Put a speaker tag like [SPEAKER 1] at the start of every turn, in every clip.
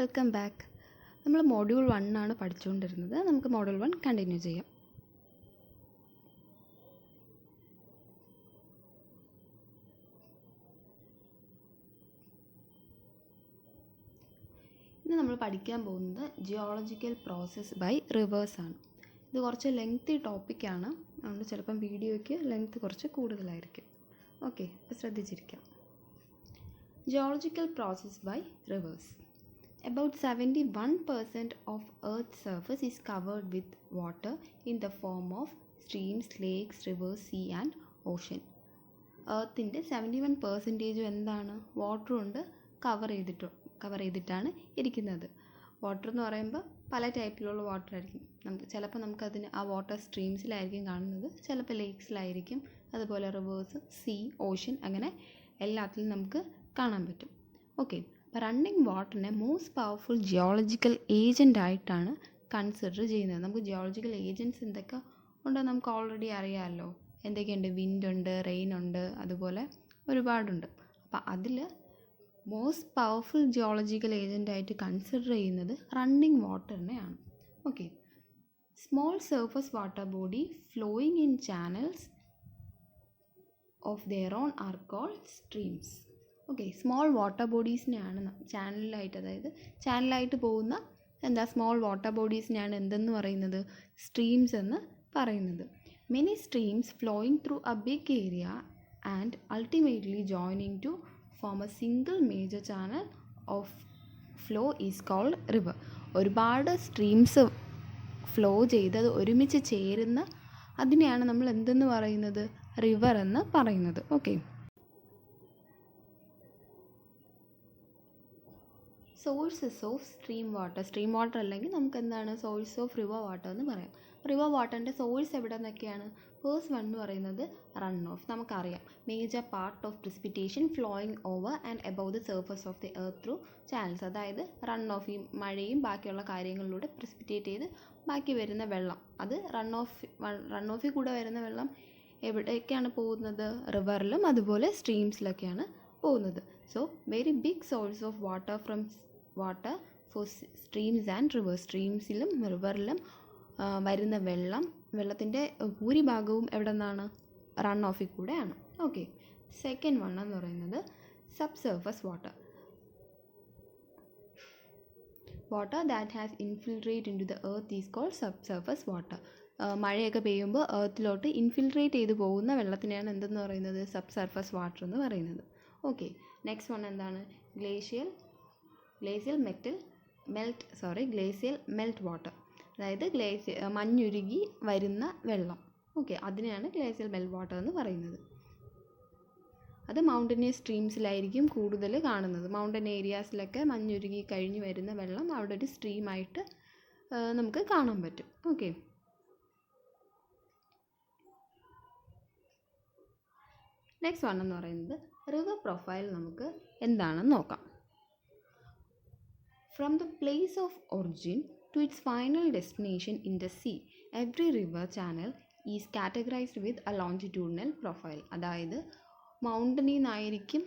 [SPEAKER 1] Welcome back. നമ്മൾ module 1 ആണ് പഠിച്ചുകൊണ്ടിരുന്നത്. നമുക്ക് മൊഡ്യൂൾ 1 കണ്ടിന്യൂ ചെയ്യാം. ഇന്ന് നമ്മൾ പഠിക്കാൻ പോകുന്നത് ജിയോളജിക്കൽ പ്രോസസ്സ് ബൈ റിവേഴ്സ് ആണ്. ഇത് കുറച്ച് ലെങ്തി ടോപ്പിക്കാണ്, അതുകൊണ്ട് ചിലപ്പം വീഡിയോയ്ക്ക് ലെങ്ത് കുറച്ച് കൂടുതലായിരിക്കും. ഓക്കെ, അപ്പോൾ ശ്രദ്ധിച്ചിരിക്കാം. Geological process by rivers. About 71% of Earth's surface is covered with water in the form of streams, lakes, rivers, sea and ocean. Earthinte 71% എന്താണ്? വാട്ടർ കൊണ്ട് കവർ ചെയ്തിട്ടാണ് ഇരിക്കുന്നത്. വാട്ടർ എന്ന് പറയുമ്പോൾ പല ടൈപ്പിലുള്ള വാട്ടർ ആയിരിക്കും. ചിലപ്പോൾ നമുക്കതിന് ആ വാട്ടർ സ്ട്രീംസിലായിരിക്കും കാണുന്നത്, ചിലപ്പോൾ ലേക്സിലായിരിക്കും, അതുപോലെ റിവേഴ്സ്, സീ, ഓഷ്യൻ, അങ്ങനെ എല്ലാത്തിലും നമുക്ക് കാണാൻ പറ്റും. ഓക്കെ, അപ്പോൾ റണ്ണിങ് വാട്ടറിനെ മോസ്റ്റ് പവർഫുൾ ജിയോളജിക്കൽ ഏജൻ്റ് ആയിട്ടാണ് കൺസിഡർ ചെയ്യുന്നത്. നമുക്ക് ജിയോളജിക്കൽ ഏജൻറ്റ്സ് എന്തൊക്കെ ഉണ്ടെന്ന് നമുക്ക് ഓൾറെഡി അറിയാമല്ലോ. എന്തൊക്കെയുണ്ട്? വിൻഡ് ഉണ്ട്, റെയിൻ ഉണ്ട്, അതുപോലെ ഒരുപാടുണ്ട്. അപ്പോൾ അതിൽ മോസ്റ്റ് പവർഫുൾ ജിയോളജിക്കൽ ഏജൻ്റായിട്ട് കൺസിഡർ ചെയ്യുന്നത് റണ്ണിങ് വാട്ടറിനെയാണ്. Okay, small surface water body flowing in channels of their own are called streams. Okay, small water ബോഡീസിനെയാണ് ചാനലായിട്ട് പോകുന്ന സ്മോൾ വാട്ടർ ബോഡീസിനെയാണ് എന്തെന്ന് പറയുന്നത്? സ്ട്രീംസ് എന്ന് പറയുന്നത്. Many streams flowing through a big area and ultimately joining to form a single major channel of flow is called river. ഒരുപാട് streams flow ചെയ്ത് അത് ഒരുമിച്ച് ചേരുന്ന അതിനെയാണ് നമ്മൾ എന്തെന്ന് പറയുന്നത്? റിവർ എന്ന് പറയുന്നത്. Okay, sources of stream water അല്ലെങ്കിൽ നമുക്ക് എന്താണ് സോഴ്സ് ഓഫ് റിവർ വാട്ടർ എന്ന് പറയാം. റിവർ വാട്ടറിൻ്റെ സോഴ്സ് എവിടെ നിന്നൊക്കെയാണ്? ഫേസ്റ്റ് വൺ എന്ന് പറയുന്നത് റൺ ഓഫ്. നമുക്കറിയാം, major part of precipitation flowing over and above the surface of the earth through channels. അതായത് റൺ ഓഫ്, ഈ മഴയും ബാക്കിയുള്ള കാര്യങ്ങളിലൂടെ പ്രിസിപ്പിറ്റേറ്റ് ചെയ്ത് ബാക്കി വരുന്ന വെള്ളം, അത് റൺ ഓഫിൽ കൂടെ വരുന്ന വെള്ളം എവിടേക്കാണ് പോകുന്നത്? റിവറിലും അതുപോലെ സ്ട്രീംസിലൊക്കെയാണ് പോകുന്നത്. So very big source of water water for streams and rivers. സ്ട്രീംസിലും റിവറിലും വരുന്ന വെള്ളത്തിൻ്റെ ഭൂരിഭാഗവും എവിടെ നിന്നാണ്? റൺ ഓഫിൽ കൂടെയാണ്. ഓക്കെ, സെക്കൻഡ് വൺ എന്ന് പറയുന്നത് subsurface water that has infiltrate into the earth is called subsurface water. മഴയൊക്കെ പെയ്യുമ്പോൾ എർത്തിലോട്ട് ഇൻഫിൽട്രേറ്റ് ചെയ്ത് പോകുന്ന വെള്ളത്തിനെയാണ് എന്തെന്ന് പറയുന്നത്? സബ് സർഫസ് വാട്ടർ എന്ന് പറയുന്നത്. ഓക്കെ, നെക്സ്റ്റ് വൺ എന്താണ്? Glacial melt water. അതായത് മഞ്ഞുരുകി വരുന്ന വെള്ളം. ഓക്കെ, അതിനെയാണ് ഗ്ലേഷ്യൽ മെൽറ്റ് വാട്ടർ എന്ന് പറയുന്നത്. അത് മൗണ്ടനിയസ് സ്ട്രീംസിലായിരിക്കും കൂടുതൽ കാണുന്നത്. മൗണ്ടൻ ഏരിയാസിലൊക്കെ മഞ്ഞുരുകി കഴിഞ്ഞ് വരുന്ന വെള്ളം അവിടെ ഒരു സ്ട്രീമായിട്ട് നമുക്ക് കാണാൻ പറ്റും. ഓക്കെ, നെക്സ്റ്റ് വൺ എന്ന് പറയുന്നത് റിവർ പ്രൊഫൈൽ. നമുക്ക് എന്താണെന്ന് നോക്കാം. From the place of origin to its final destination in the sea, every river channel is categorized with a longitudinal profile. അതായത് മൗണ്ടനിൽ നിന്നായിരിക്കും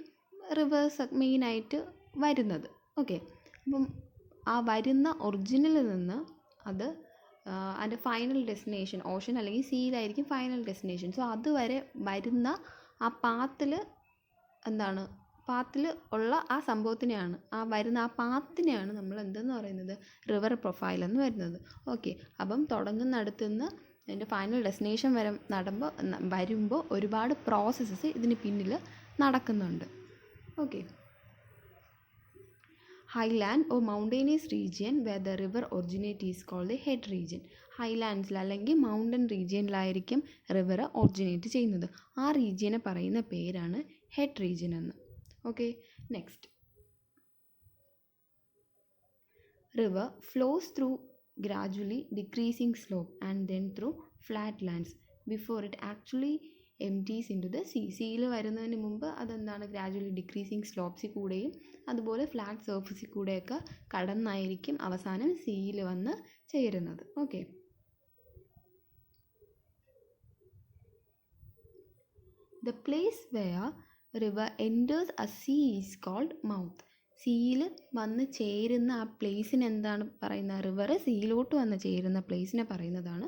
[SPEAKER 1] റിവേഴ്സ് മെയിനായിട്ട് വരുന്നത്. ഓക്കെ, അപ്പം ആ വരുന്ന ഒറിജിനിൽ നിന്ന് അത് അതിൻ്റെ ഫൈനൽ ഡെസ്റ്റിനേഷൻ ഓഷൻ അല്ലെങ്കിൽ സീയിലായിരിക്കും ഫൈനൽ ഡെസ്റ്റിനേഷൻ. സോ അതുവരെ വരുന്ന ആ പാത്തിൽ ഉള്ള ആ സംഭവത്തിനെയാണ്, ആ വരുന്ന ആ പാത്തിനെയാണ് നമ്മൾ എന്തെന്ന് പറയുന്നത്? റിവർ പ്രൊഫൈൽ എന്ന് വരുന്നത്. ഓക്കെ, അപ്പം തുടങ്ങുന്നിടത്തുനിന്ന് അതിൻ്റെ ഫൈനൽ ഡെസ്റ്റിനേഷൻ വരുമ്പോൾ ഒരുപാട് പ്രോസസ്സസ് ഇതിന് പിന്നിൽ നടക്കുന്നുണ്ട്. Okay, highland or mountainous region where the river originate is called the head region. ഹൈലാൻഡ്സിൽ അല്ലെങ്കിൽ മൗണ്ടൻ റീജിയനിലായിരിക്കും റിവർ ഒറിജിനേറ്റ് ചെയ്യുന്നത്. ആ റീജിയനെ പറയുന്ന പേരാണ് ഹെഡ് റീജിയൻ എന്ന്. Okay, next. River flows through gradually decreasing slope and then through flat lands before it actually empties into the sea. സീയിൽ വരുന്നതിന് മുമ്പ് അതെന്താണ്? ഗ്രാജുവലി ഡിക്രീസിങ് സ്ലോപ്സിൽ കൂടെയും അതുപോലെ ഫ്ലാറ്റ് സർഫസിൽ കൂടെയൊക്കെ കടന്നായിരിക്കും അവസാനം സീയിൽ വന്ന് ചേരുന്നത്. Okay, the place where river enters a sea is called mouth. സീയിൽ വന്ന് ചേരുന്ന ആ പ്ലേസിന് എന്താണ് പറയുന്നത്? റിവർ സീയിലോട്ട് വന്ന് ചേരുന്ന പ്ലേസിനെ പറയുന്നതാണ്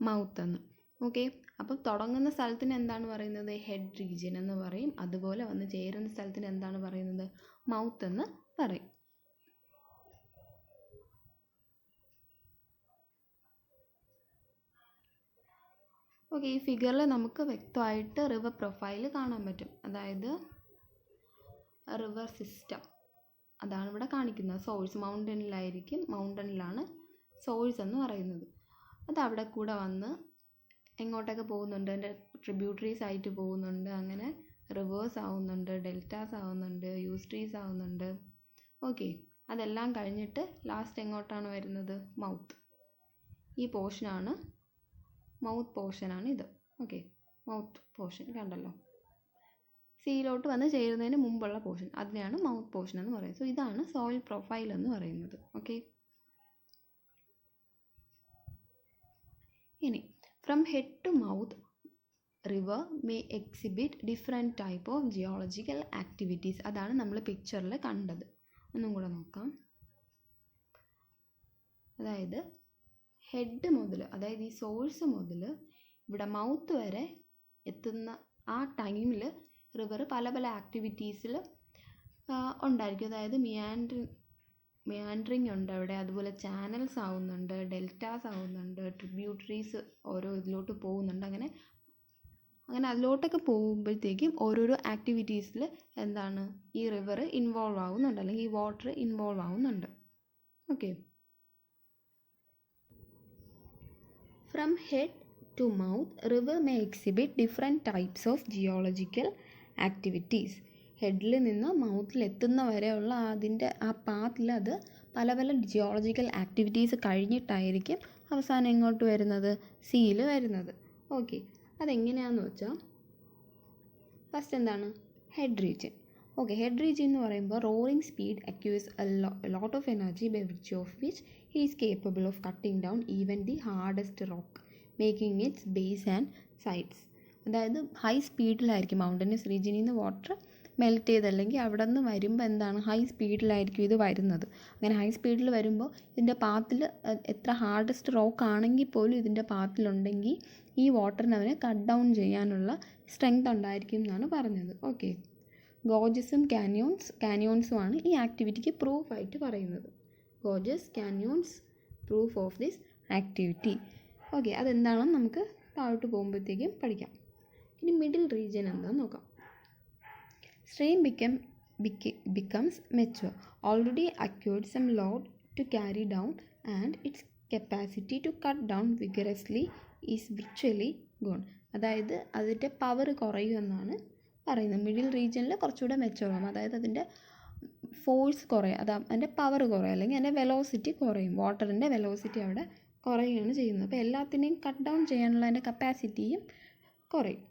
[SPEAKER 1] മൗത്ത് എന്ന്. ഓക്കെ, അപ്പം തുടങ്ങുന്ന സ്ഥലത്തിന് എന്താണ് പറയുന്നത്? ഹെഡ് റീജിയൻ എന്ന് പറയും. അതുപോലെ വന്ന് ചേരുന്ന സ്ഥലത്തിന് എന്താണ് പറയുന്നത്? മൗത്ത് എന്ന് പറയും. ഓക്കെ, ഈ ഫിഗറിൽ നമുക്ക് വ്യക്തമായിട്ട് റിവർ പ്രൊഫൈൽ കാണാൻ പറ്റും. അതായത് റിവർ സിസ്റ്റം അതാണ് ഇവിടെ കാണിക്കുന്നത്. സോഴ്സ് മൗണ്ടനിലാണ് സോഴ്സ് എന്ന് പറയുന്നത്. അത് അവിടെ കൂടെ വന്ന് എങ്ങോട്ടൊക്കെ പോകുന്നുണ്ട്? അതിൻ്റെ ട്രിബ്യൂട്ടറീസ് ആയിട്ട് പോകുന്നുണ്ട്. അങ്ങനെ റിവേഴ്സ് ആവുന്നുണ്ട്, ഡെൽറ്റാസ് ആവുന്നുണ്ട്, യൂസ്ട്രീസ് ആവുന്നുണ്ട്. ഓക്കെ, അതെല്ലാം കഴിഞ്ഞിട്ട് ലാസ്റ്റ് എങ്ങോട്ടാണ് വരുന്നത്? മൗത്ത്. ഈ പോർഷനാണ് മൗത്ത് പോർഷനാണ് ഇത്. ഓക്കെ, മൗത്ത് പോർഷൻ കണ്ടല്ലോ, സീയിലോട്ട് വന്ന് ചേരുന്നതിന് മുമ്പുള്ള പോർഷൻ, അതിനെയാണ് മൗത്ത് പോർഷൻ എന്ന് പറയുന്നത്. സോ ഇതാണ് സോയിൽ പ്രൊഫൈൽ എന്ന് പറയുന്നത്. ഓക്കെ, ഇനി from head to mouth river may exhibit different type of geological activities. അതാണ് നമ്മൾ പിക്ചറിൽ കണ്ടത്. ഒന്നും കൂടെ നോക്കാം. അതായത് ഹെഡ് മുതൽ, അതായത് ഈ സോഴ്സ് മുതൽ ഇവിടെ മൗത്ത് വരെ എത്തുന്ന ആ ടൈമിൽ റിവർ പല പല ആക്ടിവിറ്റീസിൽ ഉണ്ടായിരിക്കും. അതായത് മിയാൻഡറിങ് ഉണ്ട് അവിടെ, അതുപോലെ ചാനൽസ് ആവുന്നുണ്ട്, ഡെൽറ്റാസ് ആവുന്നുണ്ട്, ട്രിബ്യൂട്ടറീസ് ഓരോ ഇതിലോട്ട് പോകുന്നുണ്ട്. അങ്ങനെ അതിലോട്ടൊക്കെ പോകുമ്പോഴത്തേക്കും ഓരോരോ ആക്ടിവിറ്റീസിൽ എന്താണ് ഈ റിവർ ഇൻവോൾവ് ആവുന്നുണ്ട്, അല്ലെങ്കിൽ ഈ വാട്ടർ ഇൻവോൾവ് ആവുന്നുണ്ട്. Okay, from head to mouth river may exhibit different types of geological activities. ഹെഡിൽ നിന്ന് മൗത്തിൽ എത്തുന്ന വരെയുള്ള അതിൻ്റെ ആ പാത്തിൽ അത് പല പല ജിയോളജിക്കൽ ആക്ടിവിറ്റീസ് കഴിഞ്ഞിട്ടായിരിക്കും അവസാനം എങ്ങോട്ട് വരുന്നത്? സീയിൽ വരുന്നത്. ഓക്കെ, അതെങ്ങനെയാണെന്ന് വെച്ചാൽ ഫസ്റ്റ് എന്താണ്? Head region. Okay, head region എന്ന് പറയുമ്പോൾ roaring speed acquires a lot of energy by which of which he is capable of cutting down even the hardest rock making its base and sides. അതായത് high സ്പീഡിലായിരിക്കും mountainous റീജിയനിൽ നിന്ന് water melt ചെയ്ത്, അല്ലെങ്കിൽ അവിടെ നിന്ന് വരുമ്പോൾ എന്താണ് ഹൈ സ്പീഡിലായിരിക്കും ഇത് വരുന്നത്. അങ്ങനെ ഹൈ സ്പീഡിൽ വരുമ്പോൾ ഇതിൻ്റെ പാത്തിൽ എത്ര ഹാർഡസ്റ്റ് റോക്ക് ആണെങ്കിൽ പോലും ഇതിൻ്റെ പാത്തിലുണ്ടെങ്കിൽ ഈ വാട്ടറിന് അവനെ കട്ട് ഡൗൺ ചെയ്യാനുള്ള സ്ട്രെങ്ത് ഉണ്ടായിരിക്കും എന്നാണ് പറഞ്ഞത്. ഓക്കെ, ഗോർജസും കാനിയോൺസുമാണ് ഈ ആക്ടിവിറ്റിക്ക് പ്രൂഫായിട്ട് പറയുന്നത്. Gorges, canyons proof of this activity. Okay, അതെന്താണെന്ന് നമുക്ക് താഴോട്ട് പോകുമ്പോഴത്തേക്കും പഠിക്കാം. ഇനി മിഡിൽ റീജിയൻ എന്താണെന്ന് നോക്കാം. Stream becomes mature, already acquired some load to carry down, and its capacity to cut down vigorously is virtually gone. അതായത് അതിൻ്റെ പവർ കുറയുമെന്നാണ് പറയുന്നത്. മിഡിൽ റീജിയനിൽ കുറച്ചുകൂടെ മെച്ചുവർ ആകും, അതായത് അതിൻ്റെ ഫോഴ്സ് കുറയും, അതിൻ്റെ പവർ കുറയും, അല്ലെങ്കിൽ അതിൻ്റെ വെലോസിറ്റി കുറയും. വാട്ടറിൻ്റെ വെലോസിറ്റി അവിടെ കുറയുകയാണ് ചെയ്യുന്നത്. അപ്പോൾ എല്ലാത്തിനെയും കട്ട് ഡൗൺ ചെയ്യാനുള്ള അതിൻ്റെ കപ്പാസിറ്റിയും കുറയും.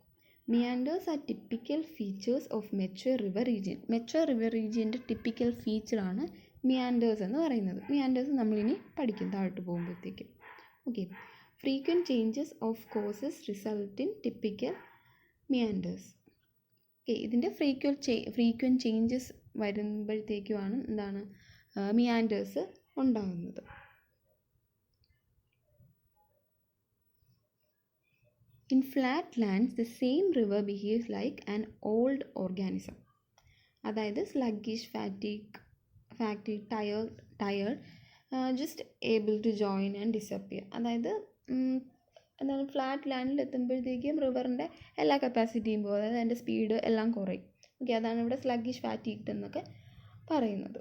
[SPEAKER 1] Meanders are typical features of mature river region. Mature river regionൻ്റെ typical featureാണ് meanders എന്ന് പറയുന്നത്. meanders നമ്മളിനി പഠിക്കും താഴോട്ട് പോകുമ്പോഴത്തേക്കും. Okay, frequent changes of courses result in typical meanders. Okay, ഇതിൻ്റെ frequent changes വരുമ്പോഴത്തേക്കുമാണ് എന്താണ് meanders ഉണ്ടാകുന്നത്. In flat lands, the same river behaves like an old organism. അതായത് sluggish, fatigued, tired, just able to join and disappear. അതായത് എന്താണ് flat ലാൻഡിൽ എത്തുമ്പോഴത്തേക്കും റിവറിൻ്റെ എല്ലാ കപ്പാസിറ്റിയും പോകും, അതായത് അതിൻ്റെ സ്പീഡ് എല്ലാം കുറയും. ഓക്കെ, അതാണ് ഇവിടെ സ്ലഗ്ഗിഷ്, ഫാറ്റിഗ്ഡ് എന്നൊക്കെ പറയുന്നത്.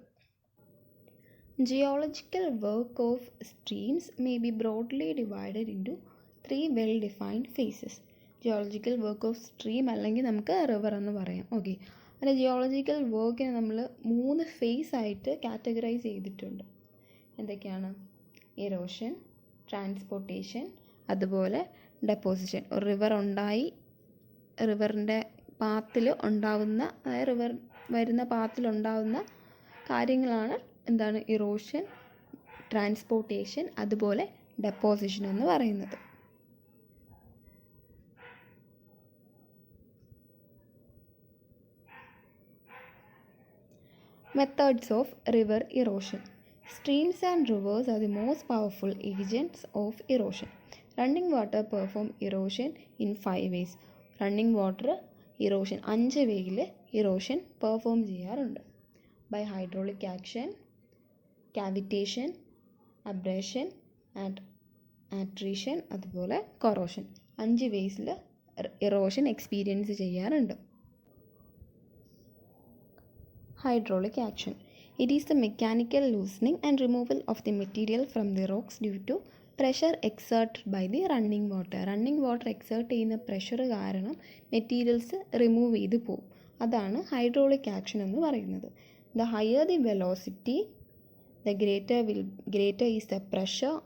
[SPEAKER 1] Geological work of streams may be broadly divided into 3 well-defined phases. Geological work of stream അല്ലെങ്കിൽ നമുക്ക് റിവർ എന്ന് പറയാം. ഓക്കെ, അതിൻ്റെ ജിയോളജിക്കൽ വർക്കിനെ നമ്മൾ 3 ഫേസ് ആയിട്ട് കാറ്റഗറൈസ് ചെയ്തിട്ടുണ്ട്. എന്തൊക്കെയാണ്? എറോഷൻ, ട്രാൻസ്പോർട്ടേഷൻ, അതുപോലെ ഡെപ്പോസിഷൻ. ഒരു റിവർ ഉണ്ടായി, റിവറിൻ്റെ പാത്തിൽ ഉണ്ടാവുന്ന, അതായത് റിവർ വരുന്ന പാത്തിലുണ്ടാവുന്ന കാര്യങ്ങളാണ് എന്താണ് ഇറോഷൻ, ട്രാൻസ്പോർട്ടേഷൻ, അതുപോലെ ഡെപ്പോസിഷൻ എന്ന് പറയുന്നത്. Methods of river erosion. Streams and rivers are the most powerful agents of erosion. Running water perform erosion in 5 ways. Running water erosion 5 വേയിൽ erosion perform ചെയ്യാറുണ്ട്. By hydraulic action, cavitation, abrasion and attrition, അതുപോലെ corrosion. 5 വേസിൽ erosion experience ചെയ്യാറുണ്ട്. Hydraulic action. It is the mechanical loosening and removal of the material from the rocks due to pressure exerted by the running water. Running water exert ചെയ്യുന്ന pressure കാരണം materials remove ചെയ്ത് പോകും. അതാണ് hydraulic action എന്ന് പറയുന്നത്. The higher the velocity, the greater is the pressure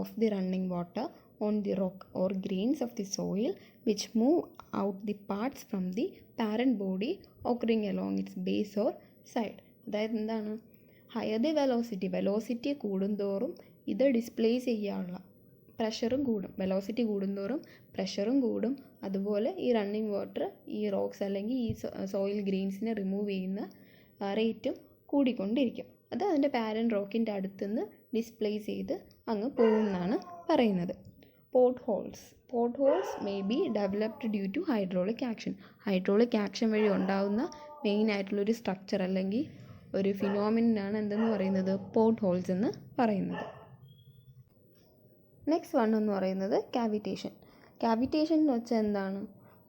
[SPEAKER 1] of the running water on the rock or grains of the soil which move out the parts from the parent body occurring along its base or side. അതായത് എന്താണ്, higher the velocity കൂടുന്തോറും ഇത് displace ചെയ്യാനുള്ള പ്രഷറും കൂടും. Velocity കൂടുന്തോറും പ്രഷറും കൂടും. അതുപോലെ ഈ റണ്ണിങ് വാട്ടർ ഈ റോക്സ് അല്ലെങ്കിൽ ഈ സോയിൽ ഗ്രെയിൻസിനെ റിമൂവ് ചെയ്യുന്ന റേറ്റും കൂടിക്കൊണ്ടിരിക്കും. അത് അതിൻ്റെ പാരൻറ്റ് റോക്കിൻ്റെ അടുത്തുനിന്ന് ഡിസ്പ്ലേസ് ചെയ്ത് അങ്ങ് പോകുമെന്നാണ് പറയുന്നത്. Potholes may be developed due to hydraulic action. Hydraulic action വഴി ഉണ്ടാകുന്ന മെയിൻ ആയിട്ടുള്ളൊരു സ്ട്രക്ചർ അല്ലെങ്കിൽ ഒരു ഫിനോമിനാണ് എന്തെന്ന് പറയുന്നത്, പോട്ട് ഹോൾസ് എന്ന് പറയുന്നത്. നെക്സ്റ്റ് വൺ എന്ന് പറയുന്നത് കാവിറ്റേഷൻ. കാവിറ്റേഷൻ എന്ന് വെച്ചാൽ എന്താണ്,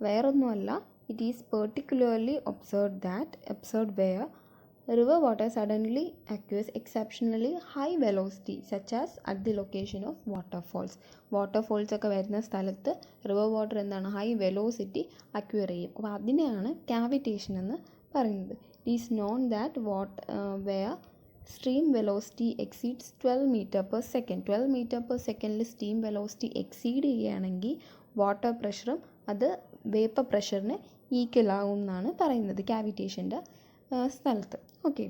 [SPEAKER 1] വേറൊന്നുമല്ല, it is particularly observed where river water suddenly acquires exceptionally high velocity such as at the location of waterfalls. Waterfalls ഒക്കെ വരുന്ന സ്ഥലത്ത് റിവർ വാട്ടർ എന്താണ്, ഹൈ വെലോസിറ്റി അക്വയർ ചെയ്യും. അപ്പോൾ അതിനെയാണ് കാവിറ്റേഷൻ എന്ന് പറയുന്നത്. It is known that where stream velocity exceeds 12 metre per second. 12 metre per സെക്കൻഡിൽ സ്ട്രീം വെലോസിറ്റി എക്സീഡ് ചെയ്യുകയാണെങ്കിൽ വാട്ടർ പ്രഷറും അത് വേപ്പർ പ്രഷറിന് ഈക്വൽ ആവും എന്നാണ് പറയുന്നത് കാവിറ്റേഷൻ്റെ സ്ഥലത്ത്. ഓക്കെ,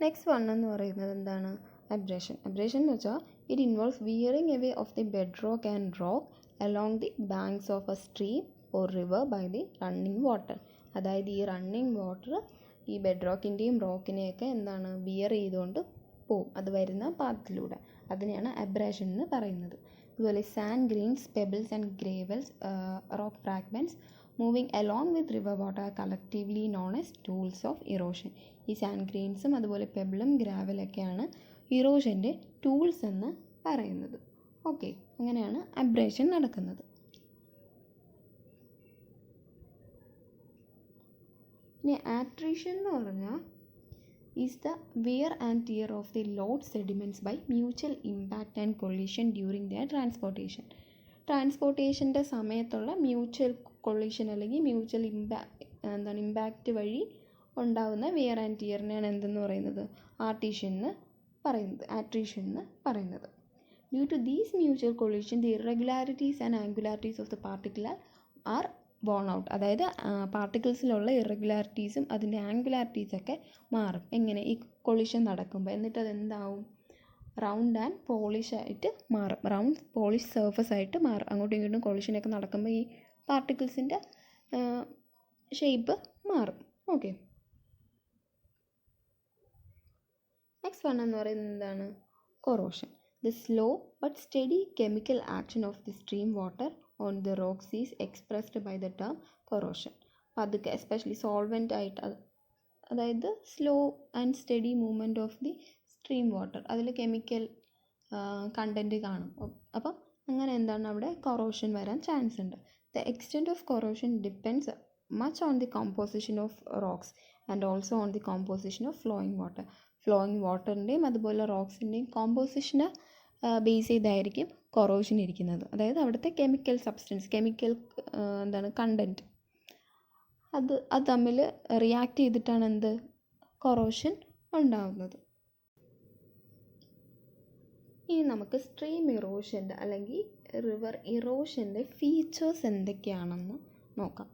[SPEAKER 1] നെക്സ്റ്റ് വൺ എന്ന് പറയുന്നത് എന്താണ്, അബ്രേഷൻ. അബ്രേഷൻ എന്ന് വെച്ചാൽ it involves wearing away of the bed rock and rock along the banks of a stream or river by the running water. അതായത് ഈ റണ്ണിങ് വാട്ടർ ഈ ബെഡ് റോക്കിൻ്റെയും റോക്കിനെയൊക്കെ എന്താണ് വിയർ ചെയ്തുകൊണ്ട് പോവും, അത് വരുന്ന പാത്തിലൂടെ. അതിനെയാണ് അബ്രേഷൻ എന്ന് പറയുന്നത്. അതുപോലെ sand grains, pebbles and gravels, rock fragments moving along with river water collectively known as tools of erosion. ഈ സാൻഡ് ഗ്രെയിൻസും അതുപോലെ പെബിളും ഗ്രാവലൊക്കെയാണ് ഇറോഷൻ്റെ ടൂൾസ് എന്ന് പറയുന്നത്. ഓക്കെ, അങ്ങനെയാണ് അബ്രേഷൻ നടക്കുന്നത്. ഇനി ആട്രീഷൻ എന്ന് പറഞ്ഞാൽ is the wear and tear of the load sediments by mutual impact and collision during the ട്രാൻസ്പോർട്ടേഷൻ്റെ സമയത്തുള്ള മ്യൂച്വൽ കൊളീഷൻ അല്ലെങ്കിൽ മ്യൂച്വൽ ഇമ്പാക്റ്റ് വഴി ഉണ്ടാകുന്ന വിയർ ആൻഡ് ടിയറിനെയാണ് എന്തെന്ന് പറയുന്നത്, ആട്രീഷൻ എന്ന് പറയുന്നത്. Due to these mutual collision the irregularities and angularities of the particle are born out. അതായത് പാർട്ടിക്കിൾസിലുള്ള ഇറഗുലാരിറ്റീസും അതിൻ്റെ ആംഗുലാരിറ്റീസൊക്കെ മാറും. എങ്ങനെ, ഈ കൊളീഷൻ നടക്കുമ്പോൾ. എന്നിട്ട് അതെന്താവും, റൗണ്ട് ആൻഡ് പോളിഷ് ആയിട്ട് മാറും. റൗണ്ട് പോളിഷ് സർഫസ് ആയിട്ട് മാറും. അങ്ങോട്ടും ഇങ്ങോട്ടും കൊളീഷനൊക്കെ നടക്കുമ്പോൾ ഈ പാർട്ടിക്കിൾസിൻ്റെ ഷേപ്പ് മാറും. ഓക്കെ, നെക്സ്റ്റ് വൺ എന്ന് പറയുന്നത് എന്താണ്, corrosion. The slow but steady chemical action of the stream water on the rocks is expressed by the term corrosion. പതുക്കെ എസ്പെഷ്യലി സോൾവെൻ്റ് ആയിട്ട്, അതായത് slow and steady movement of the stream water, അതിൽ chemical content കാണും. അപ്പം അങ്ങനെ എന്താണ് അവിടെ corrosion വരാൻ ചാൻസ് ഉണ്ട്. The extent of corrosion depends much on the composition of rocks and also on the composition of flowing water. Flowing വാട്ടറിൻ്റെയും അതുപോലെ റോക്സിൻ്റെയും കോമ്പോസിഷനെ ബേസ് ചെയ്തായിരിക്കും കൊറോഷൻ ഇരിക്കുന്നത്. അതായത് അവിടുത്തെ കെമിക്കൽ സബ്സ്റ്റൻസ്, കെമിക്കൽ കണ്ടൻറ്റ്, അത് തമ്മിൽ റിയാക്ട് ചെയ്തിട്ടാണ് എന്ത്, കൊറോഷൻ ഉണ്ടാകുന്നത്. ഇനി നമുക്ക് സ്ട്രീം ഇറോഷൻ്റെ അല്ലെങ്കിൽ റിവർ ഇറോഷൻ്റെ ഫീച്ചേഴ്സ് എന്തൊക്കെയാണെന്ന് നോക്കാം.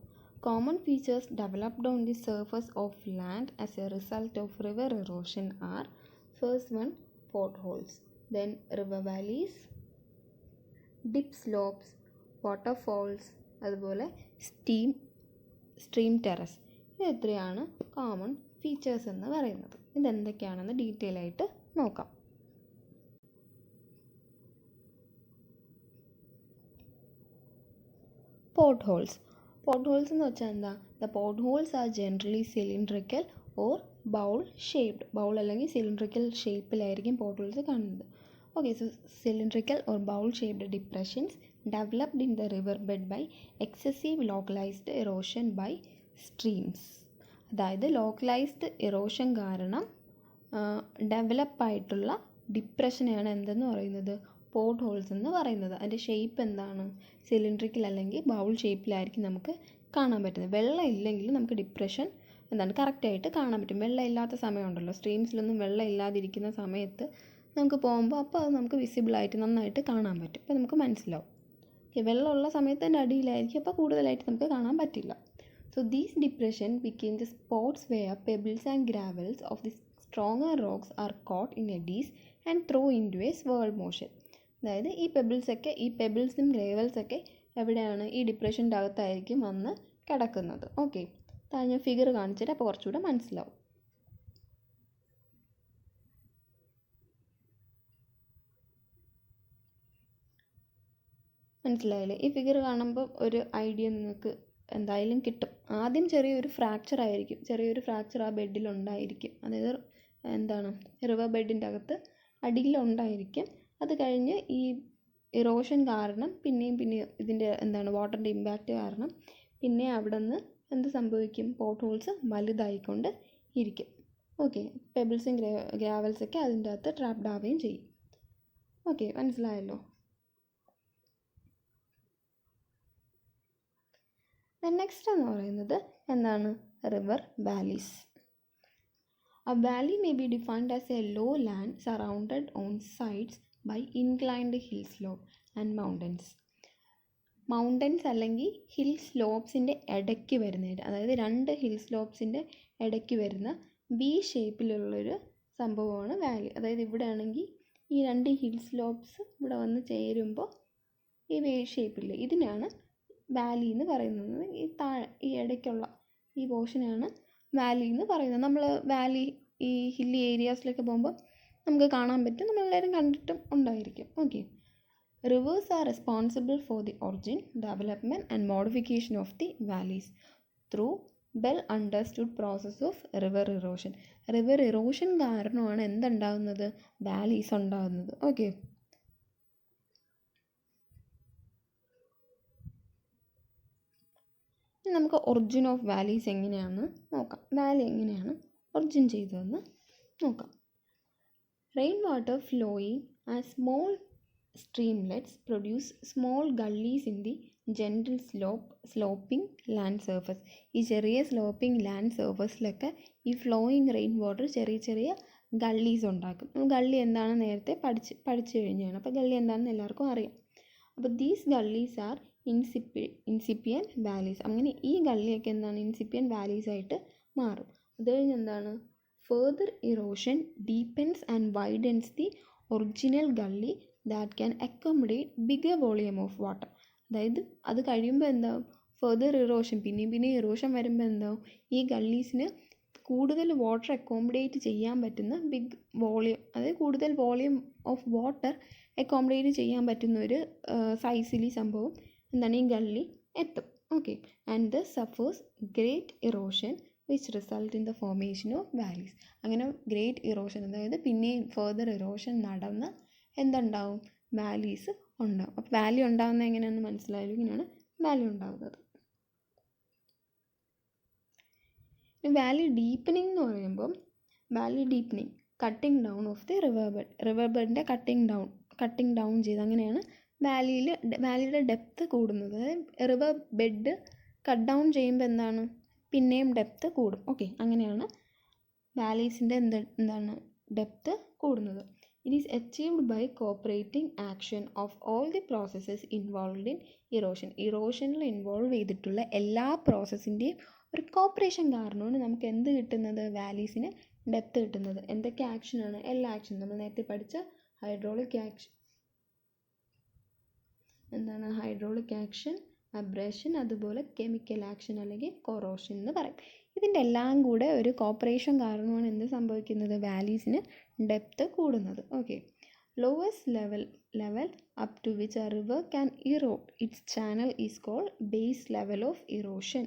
[SPEAKER 1] Common features developed on the surface of land as a result of river erosion are: first one, potholes, then river valleys, dip slopes, waterfalls, അതുപോലെ stream terrace. ഇത് എത്രയാണ് കോമൺ ഫീച്ചേഴ്സ് എന്ന് പറയുന്നത്. ഇതെന്തൊക്കെയാണെന്ന് detail ആയിട്ട് നോക്കാം. Port holes എന്ന് വെച്ചാൽ എന്താ? The pot holes are generally cylindrical or bowl shaped. Bowl അല്ലെങ്കിൽ സിലിണ്ടറിക്കൽ ഷേപ്പിലായിരിക്കും പോർട്ട് ഹോൾസ് കാണുന്നത്. Okay, so cylindrical or bowl shaped depressions developed in the river bed by excessive localised erosion by streams. അതായത് localised erosion കാരണം ഡെവലപ്പായിട്ടുള്ള ഡിപ്രഷനെയാണ് എന്തെന്ന് പറയുന്നത്? Port holes എന്ന് പറയുന്നത്. അതിൻ്റെ ഷേപ്പ് എന്താണ്? സിലിണ്ടറിക്കൽ അല്ലെങ്കിൽ ബൗൾ ഷേപ്പിലായിരിക്കും നമുക്ക് കാണാൻ പറ്റുന്നത്. വെള്ളം ഇല്ലെങ്കിൽ നമുക്ക് ഡിപ്രഷൻ എന്താണ് കറക്റ്റായിട്ട് കാണാൻ പറ്റും. വെള്ളം ഇല്ലാത്ത സമയമുണ്ടല്ലോ, സ്ട്രീംസിലൊന്നും വെള്ളം ഇല്ലാതിരിക്കുന്ന സമയത്ത് നമുക്ക് പോകുമ്പോൾ അപ്പോൾ അത് നമുക്ക് വിസിബിളായിട്ട് നന്നായിട്ട് കാണാൻ പറ്റും. അപ്പോൾ നമുക്ക് മനസ്സിലാവും. വെള്ളമുള്ള സമയത്ത് അതിൻ്റെ അടിയിലായിരിക്കും, അപ്പോൾ കൂടുതലായിട്ട് നമുക്ക് കാണാൻ പറ്റില്ല. So these depression became the spots where pebbles and gravels of the stronger rocks are caught in eddies and thrown into a swirl motion. അതായത് ഈ പെബിൾസും ഗ്രേവൽസൊക്കെ എവിടെയാണ്? ഈ ഡിപ്രഷൻ്റെ അകത്തായിരിക്കും വന്ന് കിടക്കുന്നത്. ഓക്കെ, ഞാൻ ഫിഗർ കാണിച്ചിട്ട് അപ്പോൾ കുറച്ചുകൂടെ മനസ്സിലാവും. മനസ്സിലായില്ലേ? ഈ ഫിഗർ കാണുമ്പോൾ ഒരു ഐഡിയ നിങ്ങൾക്ക് എന്തായാലും കിട്ടും. ആദ്യം ചെറിയൊരു ഫ്രാക്ചർ ആ ബെഡിലുണ്ടായിരിക്കും. അതായത് എന്താണ്, റിവർ ബെഡിൻ്റെ അകത്ത് അടിയിലുണ്ടായിരിക്കും. അത് കഴിഞ്ഞ് ഈ ഇറോഷൻ കാരണം പിന്നെയും ഇതിൻ്റെ എന്താണ് വാട്ടറിൻ്റെ ഇമ്പാക്റ്റ് കാരണം പിന്നെ അവിടെ നിന്ന് എന്ത് സംഭവിക്കും? പോർട്ട് ഹോൾസ് വലുതായിക്കൊണ്ട് ഇരിക്കും. ഓക്കെ, പെബിൾസും ഗ്രാവൽസൊക്കെ അതിൻ്റെ അകത്ത് ട്രാപ്ഡ് ആവുകയും ചെയ്യും. ഓക്കെ, മനസ്സിലായല്ലോ? നെക്സ്റ്റ് എന്ന് പറയുന്നത് എന്താണ്? River valleys. A valley may be defined as a low land surrounded on sides by inclined hill slope and mountains. Mountains അല്ലെങ്കിൽ ഹിൽ സ്ലോപ്സിൻ്റെ ഇടയ്ക്ക് വരുന്ന, അതായത് രണ്ട് ഹിൽ സ്ലോപ്സിൻ്റെ ഇടയ്ക്ക് വരുന്ന ബി ഷേപ്പിലുള്ളൊരു സംഭവമാണ് വാലി. അതായത് ഇവിടെ ആണെങ്കിൽ ഈ രണ്ട് ഹിൽ സ്ലോപ്സ് ഇവിടെ വന്ന് ചേരുമ്പോൾ ഈ വേ ഷേപ്പില്ലേ, ഇതിനാണ് വാലി എന്ന് പറയുന്നത്. ഈ ഇടയ്ക്കുള്ള ഈ പോർഷനാണ് വാലി എന്ന് പറയുന്നത്. നമ്മൾ വാലി ഈ ഹില്ലി ഏരിയാസിലൊക്കെ പോകുമ്പോൾ നമുക്ക് കാണാൻ പറ്റും, നമ്മളെല്ലാവരും കണ്ടിട്ടും ഉണ്ടായിരിക്കും. Okay, rivers are responsible for the origin, development and modification of the valleys through well understood process of river erosion. River erosion കാരണമാണ് എന്തുണ്ടാകുന്നത്? വാലീസ് ഉണ്ടാകുന്നത്. ഓക്കെ, നമുക്ക് ഒറിജിൻ ഓഫ് വാലീസ് എങ്ങനെയാണെന്ന് നോക്കാം. വാലി എങ്ങനെയാണ് ഒറിജിൻ ചെയ്തതെന്ന് നോക്കാം. Rain water flowing as small streamlets produce small gullies in the gentle sloping land surface. ഈ ചെറിയ സ്ലോപ്പിംഗ് ലാൻഡ് സർഫസിലൊക്കെ ഈ ഫ്ലോയിങ് റെയിൻ വാട്ടർ ചെറിയ ഗള്ളീസ് ഉണ്ടാക്കും. ഗള്ളി എന്താണെന്ന് നേരത്തെ പഠിച്ചു കഴിഞ്ഞാണ്. അപ്പോൾ ഗള്ളി എന്താണെന്ന് എല്ലാവർക്കും അറിയാം. അപ്പോൾ ദീസ് ഗള്ളീസ് ആർ ഇൻസിപ്പിയൻ വാലീസ്. അങ്ങനെ ഈ ഗള്ളിയൊക്കെ എന്താണ്? ഇൻസിപ്പിയൻ വാലീസ് ആയിട്ട് മാറും. അത് കഴിഞ്ഞ് എന്താണ്? Further erosion deepens and widens the original gully that can accommodate bigger volume of water. അതായത് അത് കഴിയുമ്പോൾ എന്താവും? ഫെർദർ ഇറോഷൻ, പിന്നെയും ഇറോഷൻ വരുമ്പോൾ എന്താവും? ഈ ഗള്ളീസിന് കൂടുതൽ വാട്ടർ അക്കോമഡേറ്റ് ചെയ്യാൻ പറ്റുന്ന ബിഗ് വോളിയം, അതായത് കൂടുതൽ വോളിയം ഓഫ് വാട്ടർ അക്കോമഡേറ്റ് ചെയ്യാൻ പറ്റുന്ന ഒരു സൈസിൽ ഈ സംഭവം എന്താണ്? ഈ ഗള്ളി എത്തും. Okay, and the സഫേഴ്സ് great erosion which result in the formation of valleys. അങ്ങനെ ഗ്രേറ്റ് ഇറോഷൻ, അതായത് പിന്നെയും ഫെർദർ ഇറോഷൻ നടന്ന് എന്തുണ്ടാവും? വാലീസ് ഉണ്ടാവും. അപ്പോൾ വാലി ഉണ്ടാകുന്നത് എങ്ങനെയാണെന്ന് മനസ്സിലായാലും ഇങ്ങനെയാണ് വാലി ഉണ്ടാകുന്നത്. വാലി ഡീപ്പനിങ് എന്ന് പറയുമ്പം valley deepening cutting down of the river ബെഡിൻ്റെ കട്ടിങ് ഡൗൺ ചെയ്ത് അങ്ങനെയാണ് വാലിയുടെ ഡെപ്ത് കൂടുന്നത്. റിവർ ബെഡ് കട്ട് ഡൗൺ ചെയ്യുമ്പോൾ എന്താണ്? പിന്നെയും ഡെപ്ത് കൂടും. ഓക്കെ, അങ്ങനെയാണ് വാലീസിൻ്റെ എന്താണ് ഡെപ്ത് കൂടുന്നത്. It is achieved by cooperating action of all the processes involved in erosion. ഇറോഷനിൽ ഇൻവോൾവ് ചെയ്തിട്ടുള്ള എല്ലാ പ്രോസസ്സിൻ്റെയും ഒരു കോപ്പറേഷൻ കാരണമാണ് നമുക്ക് എന്ത് കിട്ടുന്നത്? വാലീസിന് ഡെപ്ത് കിട്ടുന്നത്. എന്തൊക്കെ ആക്ഷനാണ്? എല്ലാ ആക്ഷൻ നമ്മൾ നേരത്തെ പഠിച്ച ഹൈഡ്രോളിക് ആക്ഷൻ, അബ്രേഷൻ, അതുപോലെ കെമിക്കൽ ആക്ഷൻ അല്ലെങ്കിൽ കൊറോഷൻ എന്ന് പറയും. ഇതിൻ്റെ എല്ലാം കൂടെ ഒരു കോപ്പറേഷൻ കാരണമാണ് എന്ത് സംഭവിക്കുന്നത്, വാലീസിന് ഡെപ്ത് കൂടുന്നത്. Okay, lowest level up to which a river can erode its channel is called base level of erosion.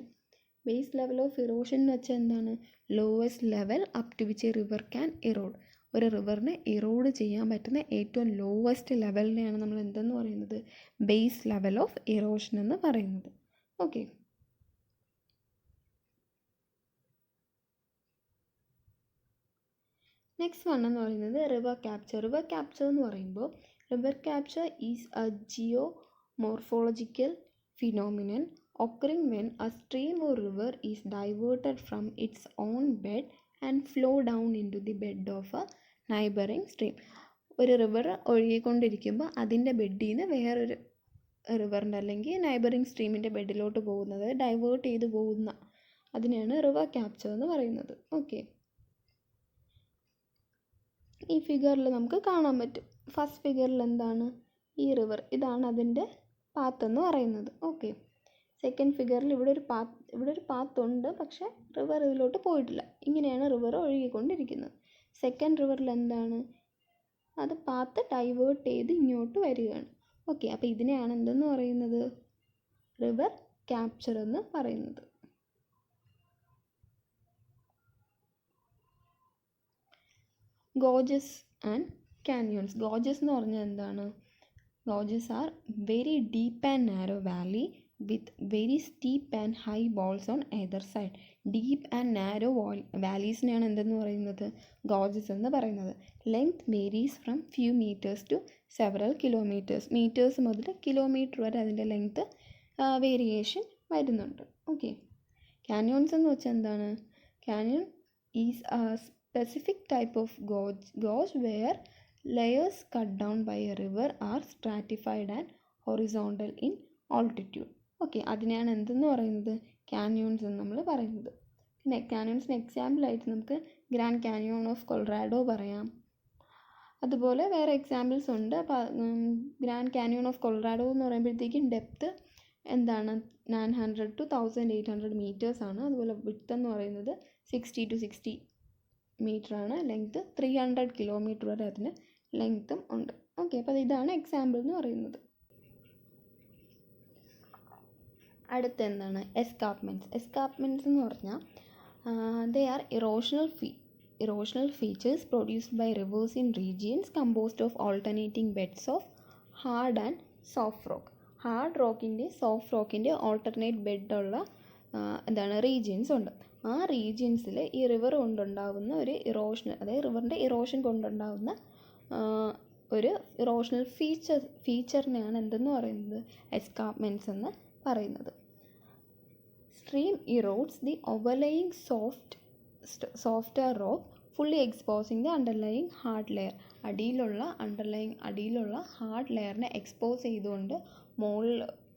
[SPEAKER 1] Base level of erosion എന്ന് വെച്ചാൽ എന്താണ്, lowest level up to which a river can erode. ഒരു റിവറിനെ erode ചെയ്യാൻ പറ്റുന്ന ഏറ്റവും lowest ലെവലിനെയാണ് നമ്മൾ എന്തെന്ന് പറയുന്നത്, ബേസ് ലെവൽ ഓഫ് ഇറോഷൻ എന്ന് പറയുന്നത്. ഓക്കെ, നെക്സ്റ്റ് വൺ എന്ന് പറയുന്നത് റിവർ ക്യാപ്ചർ. റിവർ ക്യാപ്ചർ എന്ന് പറയുമ്പോൾ river capture is A geomorphological phenomenon occurring when a stream or river is diverted from its own bed and flow down into the bed of a neighboring stream. ഒരു river ഒഴുകിക്കൊണ്ടിരിക്കുമ്പോൾ അതിൻ്റെ ബെഡിൽ നിന്ന് വേറൊരു റിവറിൻ്റെ അല്ലെങ്കിൽ neighbouring സ്ട്രീമിൻ്റെ ബെഡിലോട്ട് പോകുന്നത്, divert ചെയ്ത് പോകുന്ന അതിനെയാണ് റിവർ ക്യാപ്ചർ എന്ന് പറയുന്നത്. ഓക്കെ, ഈ ഫിഗറിൽ നമുക്ക് കാണാൻ പറ്റും. ഫസ്റ്റ് ഫിഗറിൽ എന്താണ്, ഈ റിവർ, ഇതാണ് അതിൻ്റെ പാത്ത് എന്ന് പറയുന്നത്. ഓക്കെ, സെക്കൻഡ് ഫിഗറിൽ ഇവിടെ ഒരു പാത്ത് ഉണ്ട്, പക്ഷേ റിവർ ഇതിലോട്ട് പോയിട്ടില്ല. ഇങ്ങനെയാണ് റിവർ ഒഴുകിക്കൊണ്ടിരിക്കുന്നത്. സെക്കൻഡ് റിവറിൽ എന്താണ്, അത് പാത്ത് ഡൈവേർട്ട് ചെയ്ത് ഇങ്ങോട്ട് വരികയാണ്. ഓക്കെ, അപ്പോൾ ഇതിനെയാണ് എന്തെന്ന് പറയുന്നത്, റിവർ ക്യാപ്ചർ എന്ന് പറയുന്നത്. Gorges and കാനിയോൺസ്. ഗോർജസ് എന്ന് പറഞ്ഞാൽ എന്താണ്, gorges are very deep and narrow valley with very steep and high walls on either side. Deep and narrow വാലീസിനെയാണ് എന്തെന്ന് പറയുന്നത്, ഗോർജസ് എന്ന് പറയുന്നത്. Length varies from few metres to several kilometres. Metres മുതൽ kilometre വരെ അതിൻ്റെ ലെങ്ത് വേരിയേഷൻ വരുന്നുണ്ട്. Okay, canyons എന്ന് വെച്ചാൽ എന്താണ്, canyon is a specific type of gorge where layers cut down by a river are stratified and horizontal in altitude. Okay, അതിനെയാണ് എന്തെന്ന് പറയുന്നത്, കാനിയോൺസ് എന്ന് നമ്മൾ പറയുന്നത്. പിന്നെ കാനിയോൺസിന് എക്സാമ്പിളായിട്ട് നമുക്ക് ഗ്രാൻഡ് കാനിയോൺ ഓഫ് കൊളറാഡോ പറയാം. അതുപോലെ വേറെ എക്സാമ്പിൾസ് ഉണ്ട്. അപ്പോൾ ഗ്രാൻഡ് കാനിയോൺ ഓഫ് കൊളറാഡോ എന്ന് പറയുമ്പോഴത്തേക്കും ഡെപ്ത് എന്താണ് 900 to 1800 മീറ്റേഴ്സാണ്. അതുപോലെ വിഡ്ത്ത് എന്ന് പറയുന്നത് 60 to 60 മീറ്ററാണ്. ലെങ്ത്ത് 300 കിലോമീറ്റർ വരെ അതിന് ലെങ്ത്തും ഉണ്ട്. ഓക്കെ, അപ്പോൾ ഇതാണ് എക്സാമ്പിൾ എന്ന് പറയുന്നത്. അടുത്ത എന്താണ്, എസ്കാർപ്മെൻറ്റ്സ്. എസ്കാർപ്മെൻറ്റ്സ് എന്ന് പറഞ്ഞാൽ they are erosional features produced by rivers in regions composed of alternating beds of hard and soft rock. Hard റോക്കിൻ്റെ സോഫ്റ്റ് റോക്കിൻ്റെ ഓൾട്ടർനേറ്റ് ബെഡുള്ള എന്താണ് റീജിയൻസ് ഉണ്ട്. ആ റീജിയൻസിൽ ഈ റിവർ കൊണ്ടുണ്ടാകുന്ന ഒരു ഇറോഷൻ, അതായത് റിവറിൻ്റെ ഇറോഷൻ കൊണ്ടുണ്ടാകുന്ന ഒരു ഇറോഷണൽ ഫീച്ചറിനെയാണ് എന്തെന്ന് പറയുന്നത്, എസ്കാർപ്മെൻറ്റ്സ് എന്ന് പറയുന്നത്. Stream erodes the overlying softer rock fully exposing the underlying hard layer. അടിയിലുള്ള ഹാർഡ് ലെയറിനെ എക്സ്പോസ് ചെയ്തുകൊണ്ട്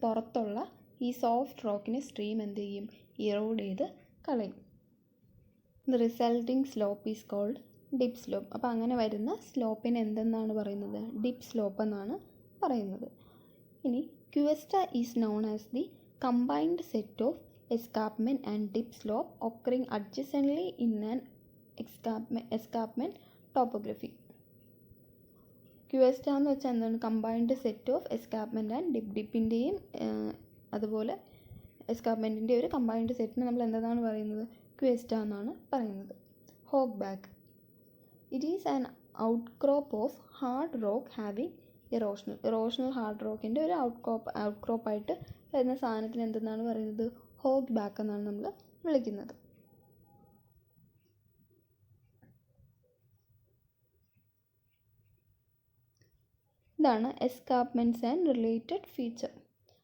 [SPEAKER 1] പുറത്തുള്ള ഈ സോഫ്റ്റ് റോക്കിനെ സ്ട്രീം എന്ത് ചെയ്യും, ഇറോഡ് ചെയ്ത് കളയും. The resulting slope is called dip slope. അപ്പോൾ അങ്ങനെ വരുന്ന സ്ലോപ്പിനെ എന്തെന്നാണ് പറയുന്നത്, ഡിപ്പ് സ്ലോപ്പ് എന്നാണ് പറയുന്നത്. ഇനി cuesta is known as the combined set of escarpment and dip slope occurring adjacently in an escarpment topography. ക്യുവസ്റ്റ എന്ന് വെച്ചാൽ എന്താണ്, കമ്പൈൻഡ് സെറ്റ് ഓഫ് എസ്കാർപ്മെൻറ്റ് ആൻഡ് ഡിപ്പിൻ്റെയും അതുപോലെ എസ്കാർപ്മെൻറ്റിൻ്റെ ഒരു കമ്പൈൻഡ് സെറ്റിന് നമ്മൾ എന്താണ് പറയുന്നത്, ക്യുവസ്റ്റ എന്നാണ് പറയുന്നത്. Hogback. It is an outcrop of hard rock having erosional hard റോക്കിൻ്റെ ഒരു ഔട്ട്ക്രോപ്പായിട്ട് വരുന്ന സാധനത്തിന് എന്തെന്നാണ് പറയുന്നത്, ഹോക്ക് ബാക്ക് എന്നാണ് നമ്മൾ വിളിക്കുന്നത്. ഇതാണ് എസ്കാർപ്മെൻറ്റ്സ് ആൻഡ് റിലേറ്റഡ് ഫീച്ചർ.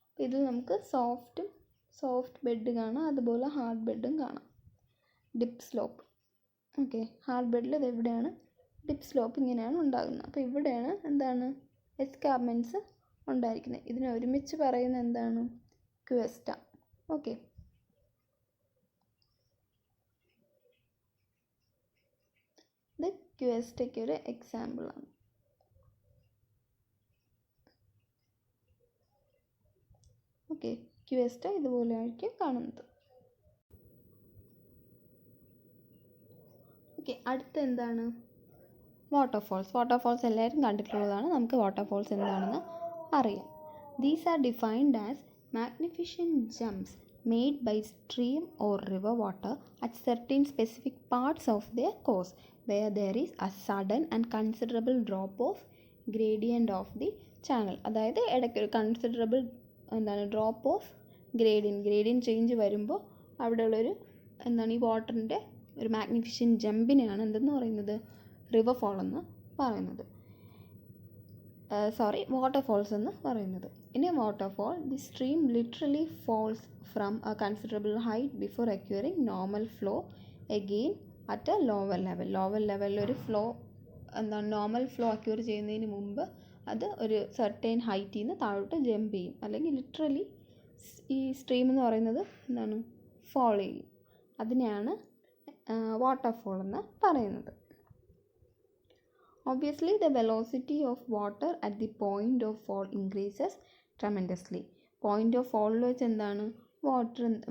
[SPEAKER 1] അപ്പോൾ ഇതിൽ നമുക്ക് സോഫ്റ്റ് ബെഡ് കാണാം, അതുപോലെ ഹാർഡ് ബെഡും കാണാം. Dip slope. ഓക്കെ, ഹാർഡ് ബെഡിൽ ഇത് എവിടെയാണ്, ഡിപ്പ് സ്ലോപ്പ് ഇങ്ങനെയാണ് ഉണ്ടാകുന്നത്. അപ്പോൾ ഇവിടെയാണ് എന്താണ് എസ്കാർപ്മെൻറ്റ്സ് ഉണ്ടായിരിക്കുന്നത്. ഇതിനെ ഒരുമിച്ച് പറയുന്ന എന്താണ്, ക്യുവസ്റ്റ. ഓക്കെ, ഇത് ക്യുവസ്റ്റയ്ക്ക് ഒരു എക്സാമ്പിളാണ്. ഓക്കെ, ക്വസ്റ്റ് ഇതുപോലെ ആയിരിക്കും കാണുന്നത്. ഓക്കെ, അടുത്ത എന്താണ്? വാട്ടർഫോൾസ്. വാട്ടർഫോൾസ് എല്ലാവരും കണ്ടിട്ടുള്ളതാണ്. നമുക്ക് വാട്ടർഫോൾസ് എന്താണെന്ന് അറിയാം. These are defined as magnificent jumps made by stream or river water at certain specific parts of their course where there is a sudden and considerable drop of gradient of the channel. അതായത് ഇടയ്ക്ക് ഒരു considerable drop of gradient change വരുമ്പോൾ അവിടെയുള്ളൊരു ഈ വാട്ടറിൻ്റെ ഒരു magnificent ജമ്പിനെയാണ് എന്തെന്ന് പറയുന്നത്? River fall എന്ന് പറയുന്നത്. വാട്ടർഫോൾസ് എന്ന് പറയുന്നത്. In a waterfall, the stream literally falls from a considerable height before acquiring normal flow again at a lower level. Lower ലെവലിൽ ഒരു നോർമൽ ഫ്ലോ അക്യൂർ ചെയ്യുന്നതിന് മുമ്പ് അത് ഒരു സർട്ടൈൻ ഹൈറ്റിൽ നിന്ന് താഴോട്ട് ജമ്പ് ചെയ്യും. അല്ലെങ്കിൽ ലിറ്ററലി ഈ സ്ട്രീം എന്ന് പറയുന്നത് ഫോൾ ചെയ്യും. അതിനെയാണ് വാട്ടർഫോൾ എന്ന് പറയുന്നത്. Obviously, the velocity of water at the point of fall increases tremendously. Point of ഫോളിൽ വെച്ച്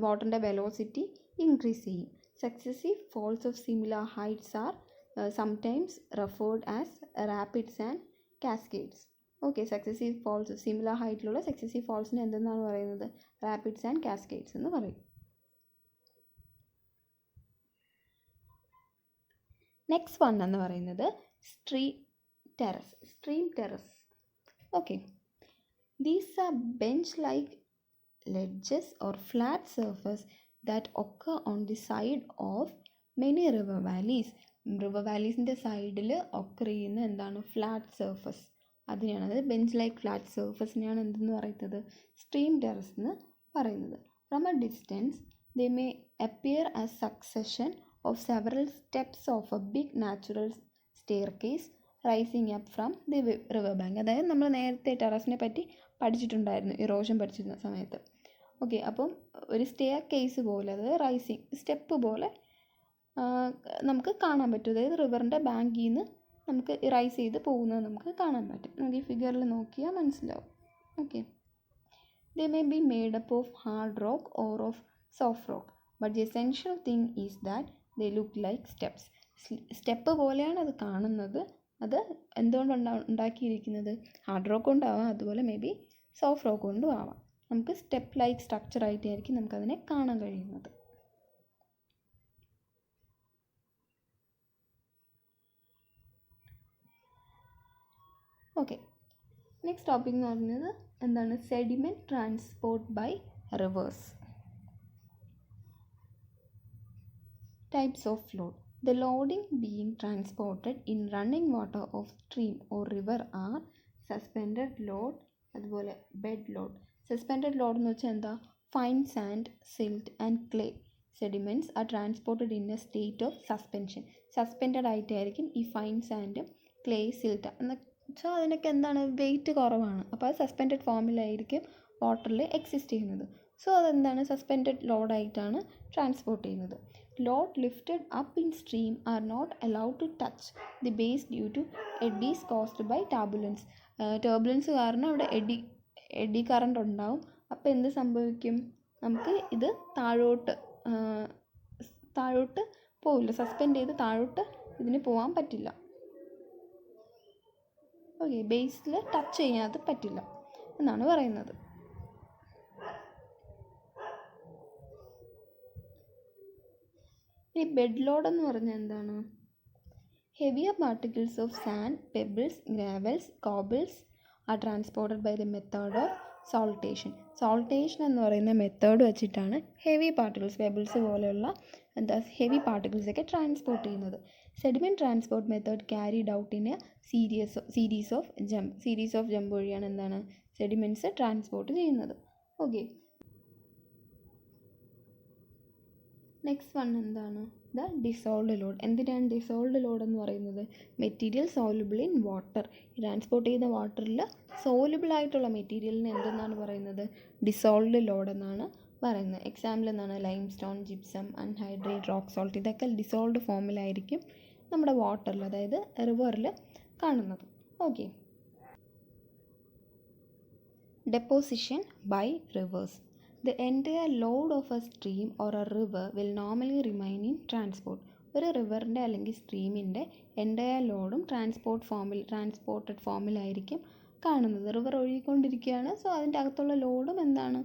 [SPEAKER 1] വാട്ടറിൻ്റെ വെലോസിറ്റി ഇൻക്രീസ് ചെയ്യും. Successive falls of similar heights are sometimes referred as rapids and cascades. Okay, successive falls, similar ഹൈറ്റിലുള്ള successive ഫോൾസിന് എന്തെന്നാണ് പറയുന്നത്? Rapids and കാസ്കേഡ്സ് എന്ന് പറയും. നെക്സ്റ്റ് വൺ എന്ന് പറയുന്നത് stream terrace. Okay, these are bench-like ledges or flat surface that occur on the side of many river valleys. River വാലീസിൻ്റെ സൈഡിൽ ഒക്കർ ചെയ്യുന്ന ഫ്ലാറ്റ് സർഫസ്, അതിനെയാണ്, അതായത് ബെഞ്ച് ലൈക്ക് ഫ്ലാറ്റ് സർഫസിനെയാണ് എന്തെന്ന് പറയുന്നത്? സ്ട്രീം ടെറസ് എന്ന് പറയുന്നത്. From A distance they may appear as succession of several steps of a big natural staircase rising up from the river bank. അതായത് നമ്മൾ നേരത്തെ ടെറസിനെ പറ്റി പഠിച്ചിട്ടുണ്ടായിരുന്നു, ഇറോഷൻ പഠിച്ചിരുന്ന സമയത്ത്. ഓക്കെ, അപ്പം ഒരു സ്റ്റെയർ കേസ് പോലെ, അതായത് റൈസിങ് സ്റ്റെപ്പ് പോലെ നമുക്ക് കാണാൻ പറ്റും. അതായത് റിവറിൻ്റെ ബാങ്കിൽ നിന്ന് നമുക്ക് റൈസ് ചെയ്ത് പോകുന്നത് നമുക്ക് കാണാൻ പറ്റും. നമുക്ക് ഈ ഫിഗറിൽ നോക്കിയാൽ മനസ്സിലാവും. Okay, they may be made up of hard rock or of soft rock, but the essential thing is that they look like steps. Step പോലെയാണ് അത് കാണുന്നത്. അത് എന്തുകൊണ്ടാണ് ഉണ്ടാക്കിയിരിക്കുന്നത്? ഹാർഡ് റോക്ക് കൊണ്ടാവാം, അതുപോലെ മേ ബി സോഫ്റ്റ് റോക്ക് കൊണ്ടും ആവാം. നമുക്ക് സ്റ്റെപ്പ് ലൈക്ക് സ്ട്രക്ചർ ആയിട്ടായിരിക്കും നമുക്കതിനെ കാണാൻ കഴിയുന്നത്. ഓക്കെ, നെക്സ്റ്റ് ടോപ്പിക് എന്ന് പറയുന്നത് sediment transport by rivers. Types of load. The loading being transported in running water of stream or river are suspended load, അതുപോലെ bed load. Suspended load എന്ന് വെച്ചാൽ എന്താ? Fine sand, silt and clay sediments are transported in a state of suspension. Suspended ആയിട്ടായിരിക്കും ഈ fine സാൻഡും clay, silt എന്ന് വെച്ചാൽ അതിനൊക്കെ wait കുറവാണ്. അപ്പോൾ അത് സസ്പെൻഡഡ് ഫോമിലായിരിക്കും വാട്ടറിൽ എക്സിസ്റ്റ് ചെയ്യുന്നത്. സോ അതെന്താണ്? സസ്പെൻഡഡ് ലോഡായിട്ടാണ് ട്രാൻസ്പോർട്ട് ചെയ്യുന്നത്. Load lifted up in stream are not allowed to touch the base due to eddies caused by turbulence. Turbulence കാരണം അവിടെ എഡി കറണ്ട് ഉണ്ടാവും. അപ്പോൾ എന്ത് സംഭവിക്കും? നമുക്ക് ഇത് താഴോട്ട് പോവില്ല, സസ്പെൻഡ് ചെയ്ത് താഴോട്ട് ഇതിന് പോകാൻ പറ്റില്ല. ഓക്കെ, ബേസിൽ ടച്ച് ചെയ്യാതെ പറ്റില്ല എന്നാണ് പറയുന്നത്. ഈ ബെഡ് ലോഡ് എന്ന് പറഞ്ഞാൽ എന്താണ്? Heavier particles of sand, pebbles, gravels, cobbles are transported by the method of saltation. Saltation എന്ന് പറയുന്ന മെത്തേഡ് വെച്ചിട്ടാണ് ഹെവി പാർട്ടിക്കിൾസ്, പെബിൾസ് പോലെയുള്ള ഹെവി പാർട്ടിക്കിൾസൊക്കെ ട്രാൻസ്പോർട്ട് ചെയ്യുന്നത്. Sediment transport method carried out in a series of jump വഴിയാണ് sediments transport ചെയ്യുന്നത്. Okay, next one the dissolved load. എന്തിനാണ് dissolved load എന്ന് പറയുന്നത്? Material soluble in water. Transport ചെയ്യുന്ന വാട്ടറിൽ സോലുബിൾ ആയിട്ടുള്ള മെറ്റീരിയലിന് എന്തെന്നാണ് പറയുന്നത്? ഡിസോൾവ്ഡ് ലോഡ് എന്നാണ് പറയുന്നത്. Example limestone, gypsum, anhydrate rock salt. ഇതൊക്കെ ഡിസോൾവ്ഡ് ഫോമിലായിരിക്കും നമ്മുടെ വാട്ടറിൽ, അതായത് റിവറിൽ കാണുന്നത്. Okay, deposition by rivers. The entire load of a stream or a river will normally remain in transport. ഒരു റിവറിൻ്റെ അല്ലെങ്കിൽ സ്ട്രീമിൻ്റെ എൻ്റയർ ലോഡും ട്രാൻസ്പോർട്ടഡ് ഫോമിലായിരിക്കും കാണുന്നത്. റിവർ ഒഴുകിക്കൊണ്ടിരിക്കുകയാണ്, സോ അതിൻ്റെ അകത്തുള്ള ലോഡും എന്താണ്,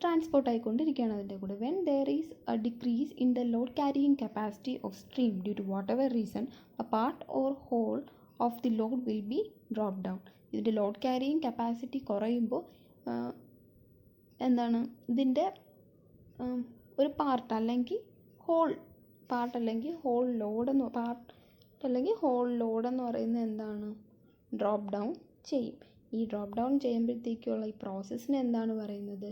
[SPEAKER 1] ട്രാൻസ്പോർട്ട് ആയിക്കൊണ്ടിരിക്കുകയാണ് അതിൻ്റെ കൂടെ. When there is a decrease in the load carrying capacity of stream due to whatever reason a part or whole of the load will be drop down. ഇതിൻ്റെ load carrying capacity കുറയുമ്പോൾ എന്താണ്, ഇതിൻ്റെ ഒരു part അല്ലെങ്കിൽ whole ലോഡെന്ന് പറയുന്നത് എന്താണ്, drop down ചെയ്യും. ഈ ഡ്രോപ്പ് ഡൗൺ ചെയ്യുമ്പോഴത്തേക്കുള്ള ഈ പ്രോസസ്സിന് എന്താണ് പറയുന്നത്,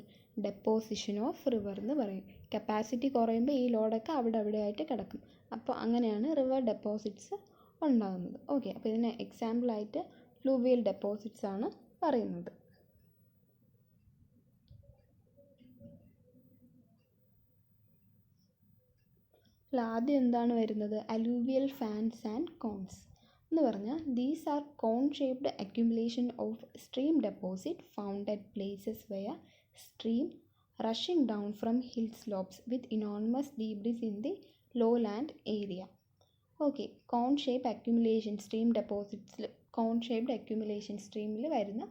[SPEAKER 1] ഡെപ്പോസിഷൻ ഓഫ് റിവർ എന്ന് പറയും. കപ്പാസിറ്റി കുറയുമ്പോൾ ഈ ലോഡൊക്കെ അവിടെ ആയിട്ട് കിടക്കും. അപ്പോൾ അങ്ങനെയാണ് റിവർ ഡെപ്പോസിറ്റ്സ് ഉണ്ടാകുന്നത്. ഓക്കെ, അപ്പോൾ ഇതിന് എക്സാമ്പിളായിട്ട് ഫ്ലൂവിയൽ ഡെപ്പോസിറ്റ്സ് ആണ് പറയുന്നത്. ആദ്യം എന്താണ് വരുന്നത്, അലൂവിയൽ ഫാൻസ് ആൻഡ് കോൺസ് എന്ന് പറഞ്ഞാൽ these are cone shaped accumulation of stream deposit found at places where stream rushing down from hill slopes with enormous debris in the lowland area. Okay, cone shaped accumulation stream deposits, cone shaped accumulation streamil varuna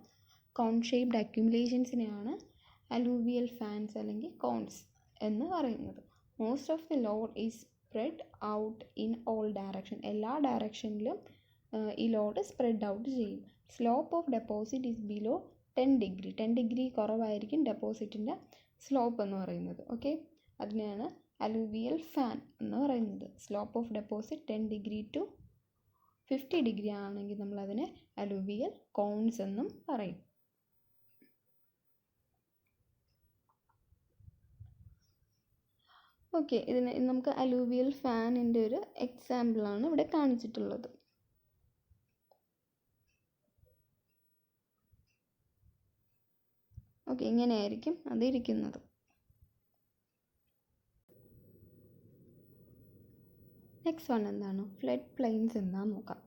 [SPEAKER 1] cone shaped accumulationsനെയാണ് alluvial fans അല്ലെങ്കിൽ cones എന്ന് പറയുന്നത്. Most of the load is spread out in all direction, എല്ലാ ഡയറക്ഷനിലും ഈ load spread out ചെയ്യും. Slope of deposit is below 10 degree കുറവായിരിക്കും ഡെപ്പോസിറ്റിൻ്റെ slope എന്ന് പറയുന്നത്. Okay, അതിനെയാണ് അലൂവിയൽ ഫാൻ എന്ന് പറയുന്നത്. Slope of deposit 10 degree to 50 degree ആണെങ്കിൽ നമ്മളതിനെ അലൂവിയൽ കോൺസ് എന്നും പറയും. ഓക്കെ, ഇതിന് നമുക്ക് അലൂവിയൽ ഫാനിൻ്റെ ഒരു എക്സാമ്പിളാണ് ഇവിടെ കാണിച്ചിട്ടുള്ളത്. ഓക്കെ, ഇങ്ങനെയായിരിക്കും അതിരിക്കുന്നത്. നെക്സ്റ്റ് വൺ എന്താണ്, ഫ്ലഡ് പ്ലെയിൻസ് എന്താണെന്ന് നോക്കാം.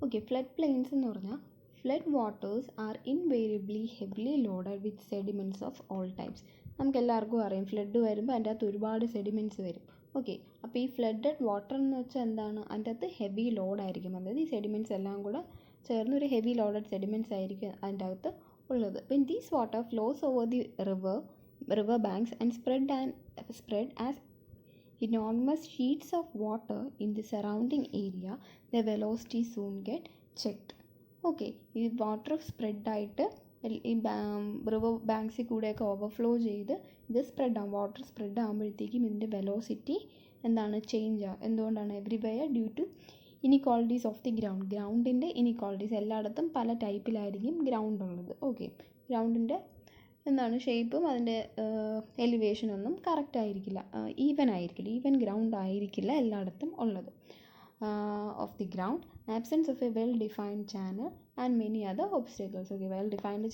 [SPEAKER 1] ഓക്കെ, ഫ്ലഡ് പ്ലെയിൻസ് എന്ന് പറഞ്ഞാൽ flood waters are invariably heavily loaded with sediments of all types. നമുക്ക് എല്ലാവർക്കും അറിയാം, ഫ്ലഡ് വരുമ്പോൾ അതിൻ്റെ അകത്ത് ഒരുപാട് സെഡിമെൻറ്റ്സ് വരും. ഓക്കെ, അപ്പോൾ ഈ ഫ്ലഡഡ് വാട്ടർ എന്ന് വെച്ചാൽ എന്താണ്, അതിൻ്റെ അകത്ത് ഹെവി ലോഡായിരിക്കും. അതായത് ഈ സെഡിമെൻറ്റ്സ് എല്ലാം കൂടെ ചേർന്ന് ഒരു ഹെവി ലോഡഡ് സെഡിമെൻറ്റ്സ് ആയിരിക്കും അതിൻ്റെ അകത്ത് ഉള്ളത്. When these water flows over the river banks and spread as enormous sheets of water in the surrounding area, the velocity soon get checked. Okay, ഈ വാട്ടർ സ്പ്രെഡ് ആയിട്ട് ഈ റിവർ ബാങ്ക്സിൽ കൂടെയൊക്കെ overflow ചെയ്ത് ഇത് വാട്ടർ സ്പ്രെഡ് ആകുമ്പോഴത്തേക്കും ഇതിൻ്റെ velocity എന്താണ്, change ആകും. എന്തുകൊണ്ടാണ്, everywhere due to inequalities of the ഗ്രൗണ്ടിൻ്റെ ഇനിക്വാളിറ്റീസ്. എല്ലായിടത്തും പല ടൈപ്പിലായിരിക്കും ഗ്രൗണ്ട് ഉള്ളത്. ഓക്കെ, ഗ്രൗണ്ടിൻ്റെ എന്താണ് ഷേപ്പും അതിൻ്റെ എലിവേഷനൊന്നും കറക്റ്റ് ആയിരിക്കില്ല, ഈവൻ ഗ്രൗണ്ട് ആയിരിക്കില്ല എല്ലായിടത്തും ഉള്ളത്. Of the ground, absence of A well defined channel and many other obstacles. Okay, well defined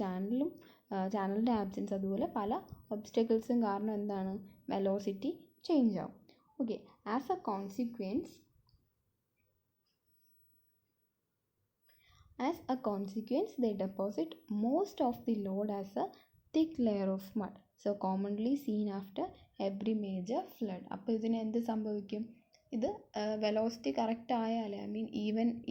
[SPEAKER 1] ചാനലിൻ്റെ ആബ്സെൻസ്, അതുപോലെ പല ഒബ്സ്റ്റക്കിൾസും കാരണം എന്താണ്, വെലോസിറ്റി ചേഞ്ച് ആവും. Okay, as A consequence they deposit most of the load as a thick layer of mud, so commonly seen after every major flood. അപ്പോൾ ഇതിന് എന്ത് സംഭവിക്കും, ഇത് വെലോസിറ്റി കറക്റ്റ് ആയാലേ,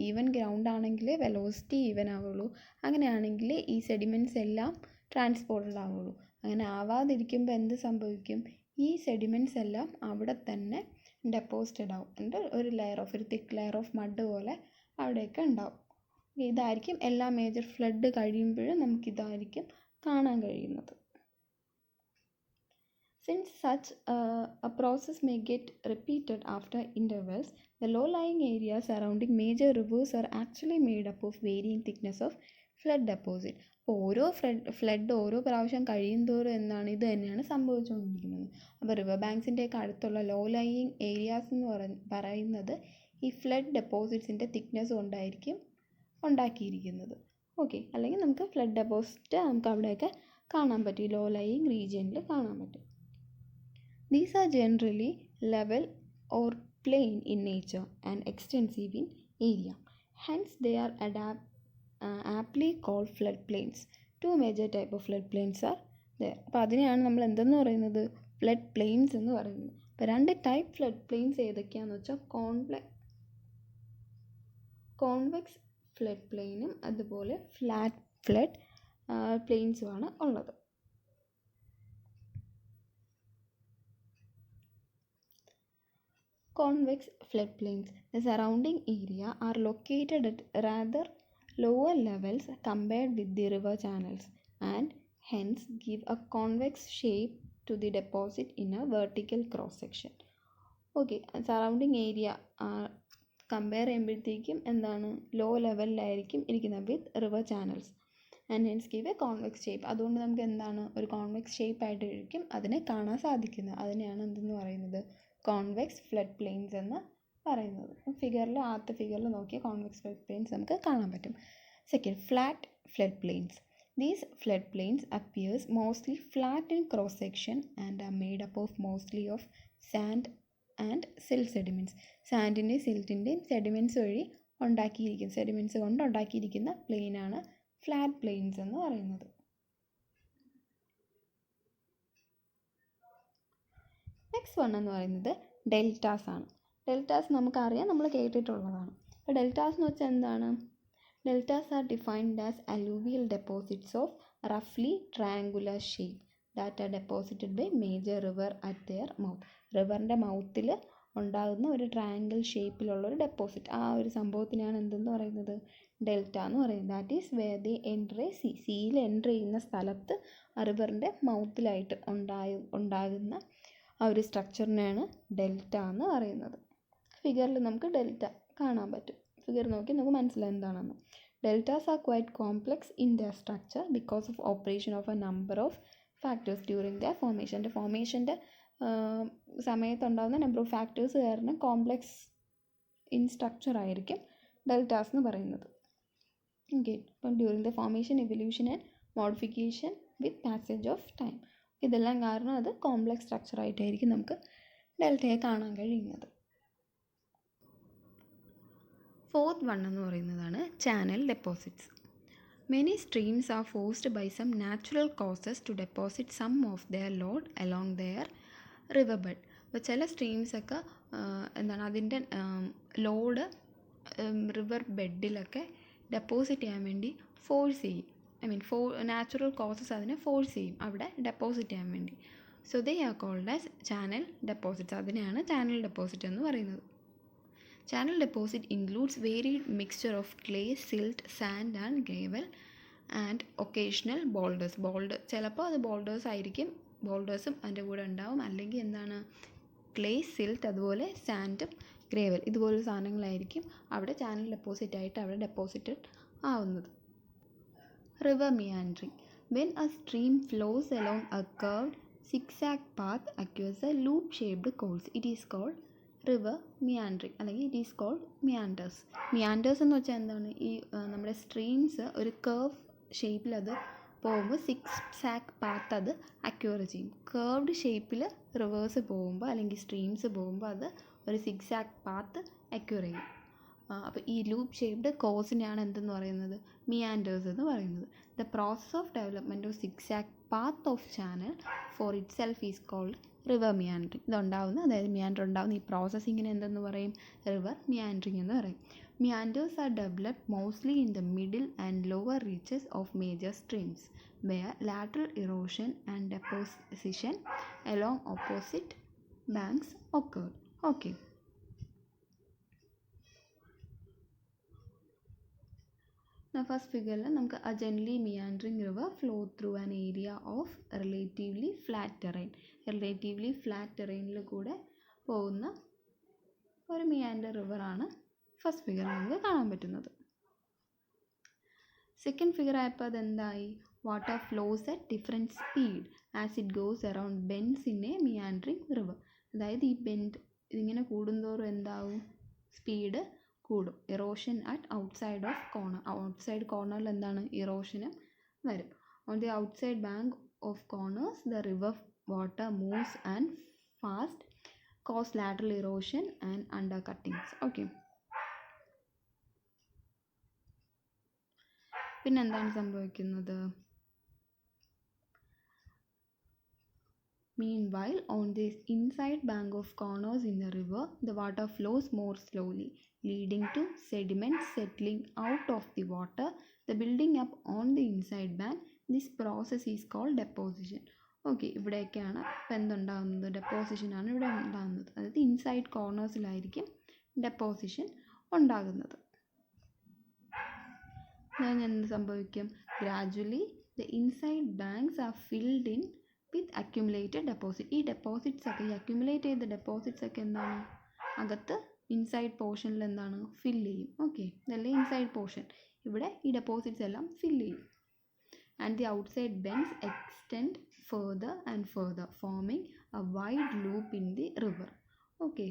[SPEAKER 1] ഈവൻ ഗ്രൗണ്ട് ആണെങ്കിലേ വെലോസിറ്റി ഈവൻ ആവുള്ളൂ. അങ്ങനെയാണെങ്കിൽ ഈ സെഡിമെൻറ്റ്സ് എല്ലാം ട്രാൻസ്പോർട്ടഡ് ആവുള്ളൂ. അങ്ങനെ ആവാതിരിക്കുമ്പോൾ എന്ത് സംഭവിക്കും, ഈ സെഡിമെൻറ്റ്സ് എല്ലാം അവിടെ തന്നെ ഡെപ്പോസിറ്റഡ് ആവും. എന്നിട്ട് ഒരു തിക്ക് ലെയർ ഓഫ് മഡ് പോലെ അവിടെയൊക്കെ ഉണ്ടാവും. ഇതായിരിക്കും എല്ലാ മേജർ ഫ്ലഡ് കഴിയുമ്പോഴും നമുക്കിതായിരിക്കും കാണാൻ കഴിയുന്നത്. Since such a process may get repeated after intervals, the low-lying areas surrounding major rivers are actually made up of varying thickness of flood deposit. അപ്പോൾ ഓരോ ഫ്ലഡ് ഓരോ പ്രാവശ്യം കഴിയുന്തോറും എന്നാണ് ഇത് തന്നെയാണ് സംഭവിച്ചുകൊണ്ടിരിക്കുന്നത്. അപ്പോൾ റിവർ ബാങ്ക്സിൻ്റെയൊക്കെ അടുത്തുള്ള ലോ ലൈയിങ് ഏരിയാസ് എന്ന് പറയുന്നത് ഈ ഫ്ലഡ് ഡെപ്പോസിറ്റ്സിൻ്റെ തിക്നെസ് കൊണ്ടായിരിക്കും ഉണ്ടാക്കിയിരിക്കുന്നത്. ഓക്കെ, അല്ലെങ്കിൽ നമുക്ക് ഫ്ലഡ് ഡെപ്പോസിറ്റ് നമുക്ക് അവിടെയൊക്കെ കാണാൻ പറ്റും, ലോ ലൈയിങ് റീജിയനിൽ കാണാൻ പറ്റും. These are generally level or plain in nature and extensive in area. Hence, they are aptly called floodplains. Two major types of floodplains are അപ്പോൾ അതിനെയാണ് നമ്മൾ എന്തെന്ന് പറയുന്നത്, ഫ്ലഡ് പ്ലെയിൻസ് എന്ന് പറയുന്നത്. അപ്പോൾ 2 ടൈപ്പ് ഫ്ലഡ് പ്ലെയിൻസ് ഏതൊക്കെയാണെന്ന് വെച്ചാൽ കോൺവെക്സ് ഫ്ലഡ് പ്ലെയിനും അതുപോലെ ഫ്ലാറ്റ് ഫ്ലഡ് പ്ലെയിൻസുമാണ് ഉള്ളത്. Convex floodplains. The surrounding area are located at rather lower levels compared with the river channels and hence give a convex shape to the deposit in a vertical cross section. Okay, surrounding area compare ചെയ്യുമ്പോഴത്തേക്കും എന്താണ്, low ലെവലിലായിരിക്കും ഇരിക്കുന്നത് with river channels and hence give a convex shape. അതുകൊണ്ട് നമുക്ക് എന്താണ്, ഒരു convex shape ആയിട്ടായിരിക്കും അതിനെ കാണാൻ സാധിക്കുന്നത്. അതിനെയാണ് എന്തെന്ന് പറയുന്നത്, കോൺവെക്സ് ഫ്ലഡ് പ്ലെയിൻസ് എന്ന് പറയുന്നത്. ഫിഗറിൽ ആദ്യത്തെ ഫിഗറിൽ നോക്കിയാൽ കോൺവെക്സ് ഫ്ലഡ് പ്ലെയിൻസ് നമുക്ക് കാണാൻ പറ്റും. Second, flat flood plains. These flood plains appears mostly flat in cross section and are made up of mostly of sand and silt sediments. സാൻഡിൻ്റെയും സിൽറ്റിൻ്റെയും സെഡിമെൻറ്റ്സ് വഴി സെഡിമെൻറ്റ്സ് കൊണ്ട് ഉണ്ടാക്കിയിരിക്കുന്ന പ്ലെയിനാണ് ഫ്ലാറ്റ് പ്ലെയിൻസ് എന്ന് പറയുന്നത്. നെക്സ്റ്റ് വൺ എന്ന് പറയുന്നത് ഡെൽറ്റാസ് ആണ്. ഡെൽറ്റാസ് നമുക്കറിയാം, നമ്മൾ കേട്ടിട്ടുള്ളതാണ്. അപ്പോൾ ഡെൽറ്റാസ് എന്ന് വെച്ചാൽ എന്താണ്, deltas are defined as alluvial deposits of റഫ്ലി triangular shape that are deposited by major river at their mouth. റിവറിൻ്റെ മൗത്തിൽ ഉണ്ടാകുന്ന ഒരു ട്രയാങ്കിൾ ഷേപ്പിലുള്ള ഒരു ഡെപ്പോസിറ്റ്, ആ ഒരു സംഭവത്തിനാണ് എന്തെന്ന് പറയുന്നത്, ഡെൽറ്റ എന്ന് പറയുന്നത്. That is where the enter സിയിൽ എൻ്റർ ചെയ്യുന്ന സ്ഥലത്ത് റിവറിൻ്റെ മൗത്തിലായിട്ട് ഉണ്ടാകുന്ന ആ ഒരു സ്ട്രക്ചറിനെയാണ് ഡെൽറ്റ എന്ന് പറയുന്നത്. ഫിഗറിൽ നമുക്ക് ഡെൽറ്റ കാണാൻ പറ്റും. ഫിഗർ നോക്കി നമുക്ക് മനസ്സിലാവും എന്താണെന്ന്. Deltas are quite complex in the structure because of operation of a number of factors during the ഫോർമേഷൻ്റെ സമയത്തുണ്ടാകുന്ന നമ്പർ ഓഫ് ഫാക്ടേഴ്സ് കാരണം കോംപ്ലെക്സ് ഇൻ സ്ട്രക്ചർ ആയിരിക്കും ഡെൽറ്റാസ് എന്ന് പറയുന്നത്. ഓക്കെ, അപ്പം during the formation, evolution and modification with passage of time, ഇതെല്ലാം കാരണം അത് കോംപ്ലെക്സ് സ്ട്രക്ചറായിട്ടായിരിക്കും നമുക്ക് ഡെൽറ്റയെ കാണാൻ കഴിയുന്നത്. ഫോർത്ത് വൺ എന്ന് പറയുന്നതാണ് channel deposits. Many streams are forced by some natural causes to deposit some of their load along their river bed. അപ്പോൾ ചില സ്ട്രീംസൊക്കെ എന്താണ് അതിൻ്റെ ലോഡ് റിവർ ബെഡിലൊക്കെ ഡെപ്പോസിറ്റ് ചെയ്യാൻ വേണ്ടി ഫോഴ്സ് ചെയ്യും. നാച്ചുറൽ കോസസ് അതിനെ ഫോഴ്സ് ചെയ്യും അവിടെ ഡെപ്പോസിറ്റ് ചെയ്യാൻ വേണ്ടി. So they are called as channel deposits. അതിനെയാണ് ചാനൽ ഡെപ്പോസിറ്റ് എന്ന് പറയുന്നത്. Channel deposit includes varied mixture of clay, silt, sand and gravel and occasional boulders. ചിലപ്പോൾ അത് ബോൾഡേഴ്സും അതിൻ്റെ കൂടെ ഉണ്ടാവും, അല്ലെങ്കിൽ എന്താണ്, ക്ലേ, സിൽട്ട്, അതുപോലെ സാൻഡും ഗ്രേവൽ, ഇതുപോലുള്ള സാധനങ്ങളായിരിക്കും അവിടെ ചാനൽ ഡെപ്പോസിറ്റ് ആയിട്ട് അവിടെ ഡെപ്പോസിറ്റഡ് ആവുന്നത്. River meandering. When a stream flows along a curved zigzag path acquires a loop shaped course, it is called river meandering, അല്ലെങ്കിൽ it is called meanders. Meanders എന്ന് വെച്ചാൽ എന്താണ്, ഈ നമ്മുടെ സ്ട്രീംസ് ഒരു കർവ് ഷേപ്പിൽ അത് പോകുമ്പോൾ സിക്സാക് പാത്ത് അത് അക്വയർ ചെയ്യും. കർവ്ഡ് ഷേപ്പിൽ റിവേഴ്സ് പോകുമ്പോൾ അല്ലെങ്കിൽ സ്ട്രീംസ് പോകുമ്പോൾ അത് ഒരു സിക്സാക് പാത്ത് അക്വയർ ചെയ്യും. അപ്പോൾ ഈ ലൂപ്പ് ഷേപ്ഡ് കോഴ്സിനെയാണ് എന്തെന്ന് പറയുന്നത്, മിയാൻഡേഴ്സ് എന്ന് പറയുന്നത്. The process of development of zigzag path of channel for itself is called river meandering. അതായത് മിയാൻഡർ ഉണ്ടാകുന്ന ഈ പ്രോസസ്സിങ്ങിന് എന്തെന്ന് പറയും, റിവർ മിയാൻഡറിങ് എന്ന് പറയും. Meanders are developed mostly in the middle and lower reaches of major streams, where lateral erosion and deposition along opposite banks occur. Okay. Now first figure നമുക്ക് a gently meandering river flow through an area of relatively flat terrain. relatively flat terrainൽ കൂടെ പോകുന്ന ഒരു meander river ആണ് first figure നമുക്ക് കാണാൻ പറ്റുന്നത്. Second figure ആയപ്പോൾ അതെന്തായി, water flows at different speed as it goes around bends in a meandering river. അതായത് ഈ ഇതിങ്ങനെ കൂടുന്തോറും എന്താവും, സ്പീഡ് കൂടും. Erosion at outside of corner. Outside കോർണറിൽ എന്താണ്, ഇറോഷനും വരും. On the outside bank of corners the river water moves and fast cause lateral erosion and under cuttings. Okay, പിന്നെന്താണ് സംഭവിക്കുന്നത്, Meanwhile, on the inside bank of corners in the river, the water flows more slowly, leading to sediment settling out of the water, the building up on the inside bank. This process is called deposition. Okay, ഇവിടെയൊക്കെയാണ് ഇപ്പം എന്തുണ്ടാകുന്നത്? ഡെപ്പോസിഷനാണ് ഇവിടെ ഉണ്ടാകുന്നത്. അതായത് inside കോർണേഴ്സിലായിരിക്കും deposition ഉണ്ടാകുന്നത്. എന്ത് സംഭവിക്കും? Gradually the inside banks are filled in with accumulated deposit. ഈ ഡെപ്പോസിറ്റ്സ് ഒക്കെ, ഈ അക്യുമുലേറ്റ് ചെയ്ത ഡെപ്പോസിറ്റ്സ് ഒക്കെ എന്താണ്? അകത്ത് ഇൻസൈഡ് പോർഷനിൽ എന്താണ്? ഫില്ല് ചെയ്യും. ഓക്കെ, ഇതല്ലേ ഇൻസൈഡ് പോർഷൻ. ഇവിടെ ഈ ഡെപ്പോസിറ്റ്സ് എല്ലാം ഫില്ല് ചെയ്യും. And the outside bends extend further and further, forming a wide loop in the river. Okay,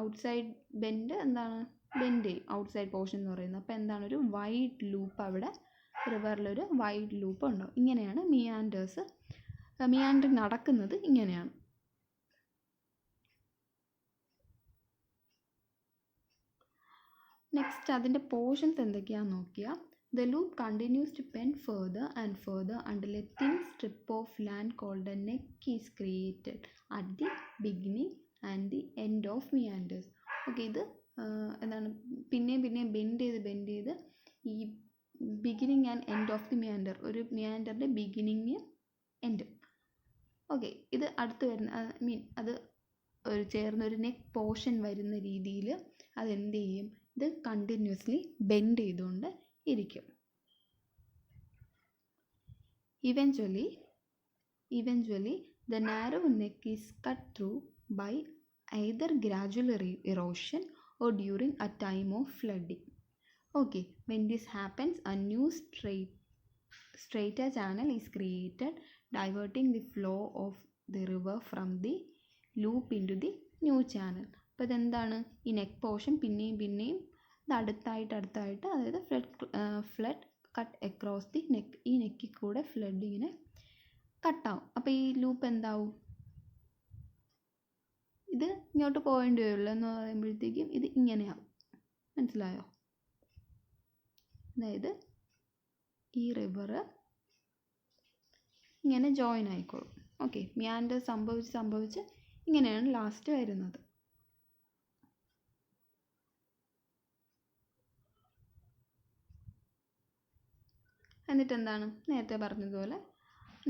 [SPEAKER 1] outside bend എന്താണ്? ബെൻഡ് ചെയ്യും ഔട്ട്സൈഡ് പോർഷൻ എന്ന് പറയുന്നത്. അപ്പോൾ എന്താണ്? ഒരു വൈഡ് ലൂപ്പ് അവിടെ റിവറിലൊരു വൈഡ് ലൂപ്പ് ഉണ്ടാവും. ഇങ്ങനെയാണ് മിയാൻഡറിങ് നടക്കുന്നത്. ഇങ്ങനെയാണ്. നെക്സ്റ്റ് അതിൻ്റെ പോർഷൻസ് എന്തൊക്കെയാണെന്ന് നോക്കിയാൽ, the loop continues to bend further and further until a thin strip of land called a neck is created at the beginning and the end of meanders. Okay, ഇത് എന്താണ്? പിന്നെയും bend ചെയ്ത് ഈ beginning and end of the meander, ഒരു മിയാൻഡറിൻ്റെ beginning end. Okay, ഇത് അടുത്ത് വരുന്ന അത് ഒരു ചേർന്നൊരു നെക്ക് പോർഷൻ വരുന്ന രീതിയിൽ അതെന്ത് ചെയ്യും? ഇത് കണ്ടിന്യൂസ്ലി ബെൻഡ് ചെയ്തുകൊണ്ട് ഇരിക്കും. Eventually the narrow neck is cut through by either gradual erosion or during a time of flooding. Okay, when this happens, a new straighter channel is created, diverting the flow of the river from the loop into the new channel. അപ്പോൾ ഇതെന്താണ്? ഈ neck portion പിന്നെയും ഇത് അടുത്തായിട്ട് അതായത് flood cut across the neck. ഈ നെക്കിൽ കൂടെ ഫ്ലഡ് ഇങ്ങനെ കട്ടാവും. അപ്പോൾ ഈ ലൂപ്പ് എന്താവും? ഇത് ഇങ്ങോട്ട് പോകേണ്ടി വരുള്ളൂ എന്ന് പറയുമ്പോഴത്തേക്കും ഇത് ഇങ്ങനെയാവും. മനസ്സിലായോ? അതായത് ഈ റിവർ ഇങ്ങനെ ജോയിൻ ആയിക്കോളും. ഓക്കെ, മിയാൻഡർ സംഭവിച്ച് ഇങ്ങനെയാണ് ലാസ്റ്റ് വരുന്നത്. എന്നിട്ട് എന്താണ്? നേരത്തെ പറഞ്ഞതുപോലെ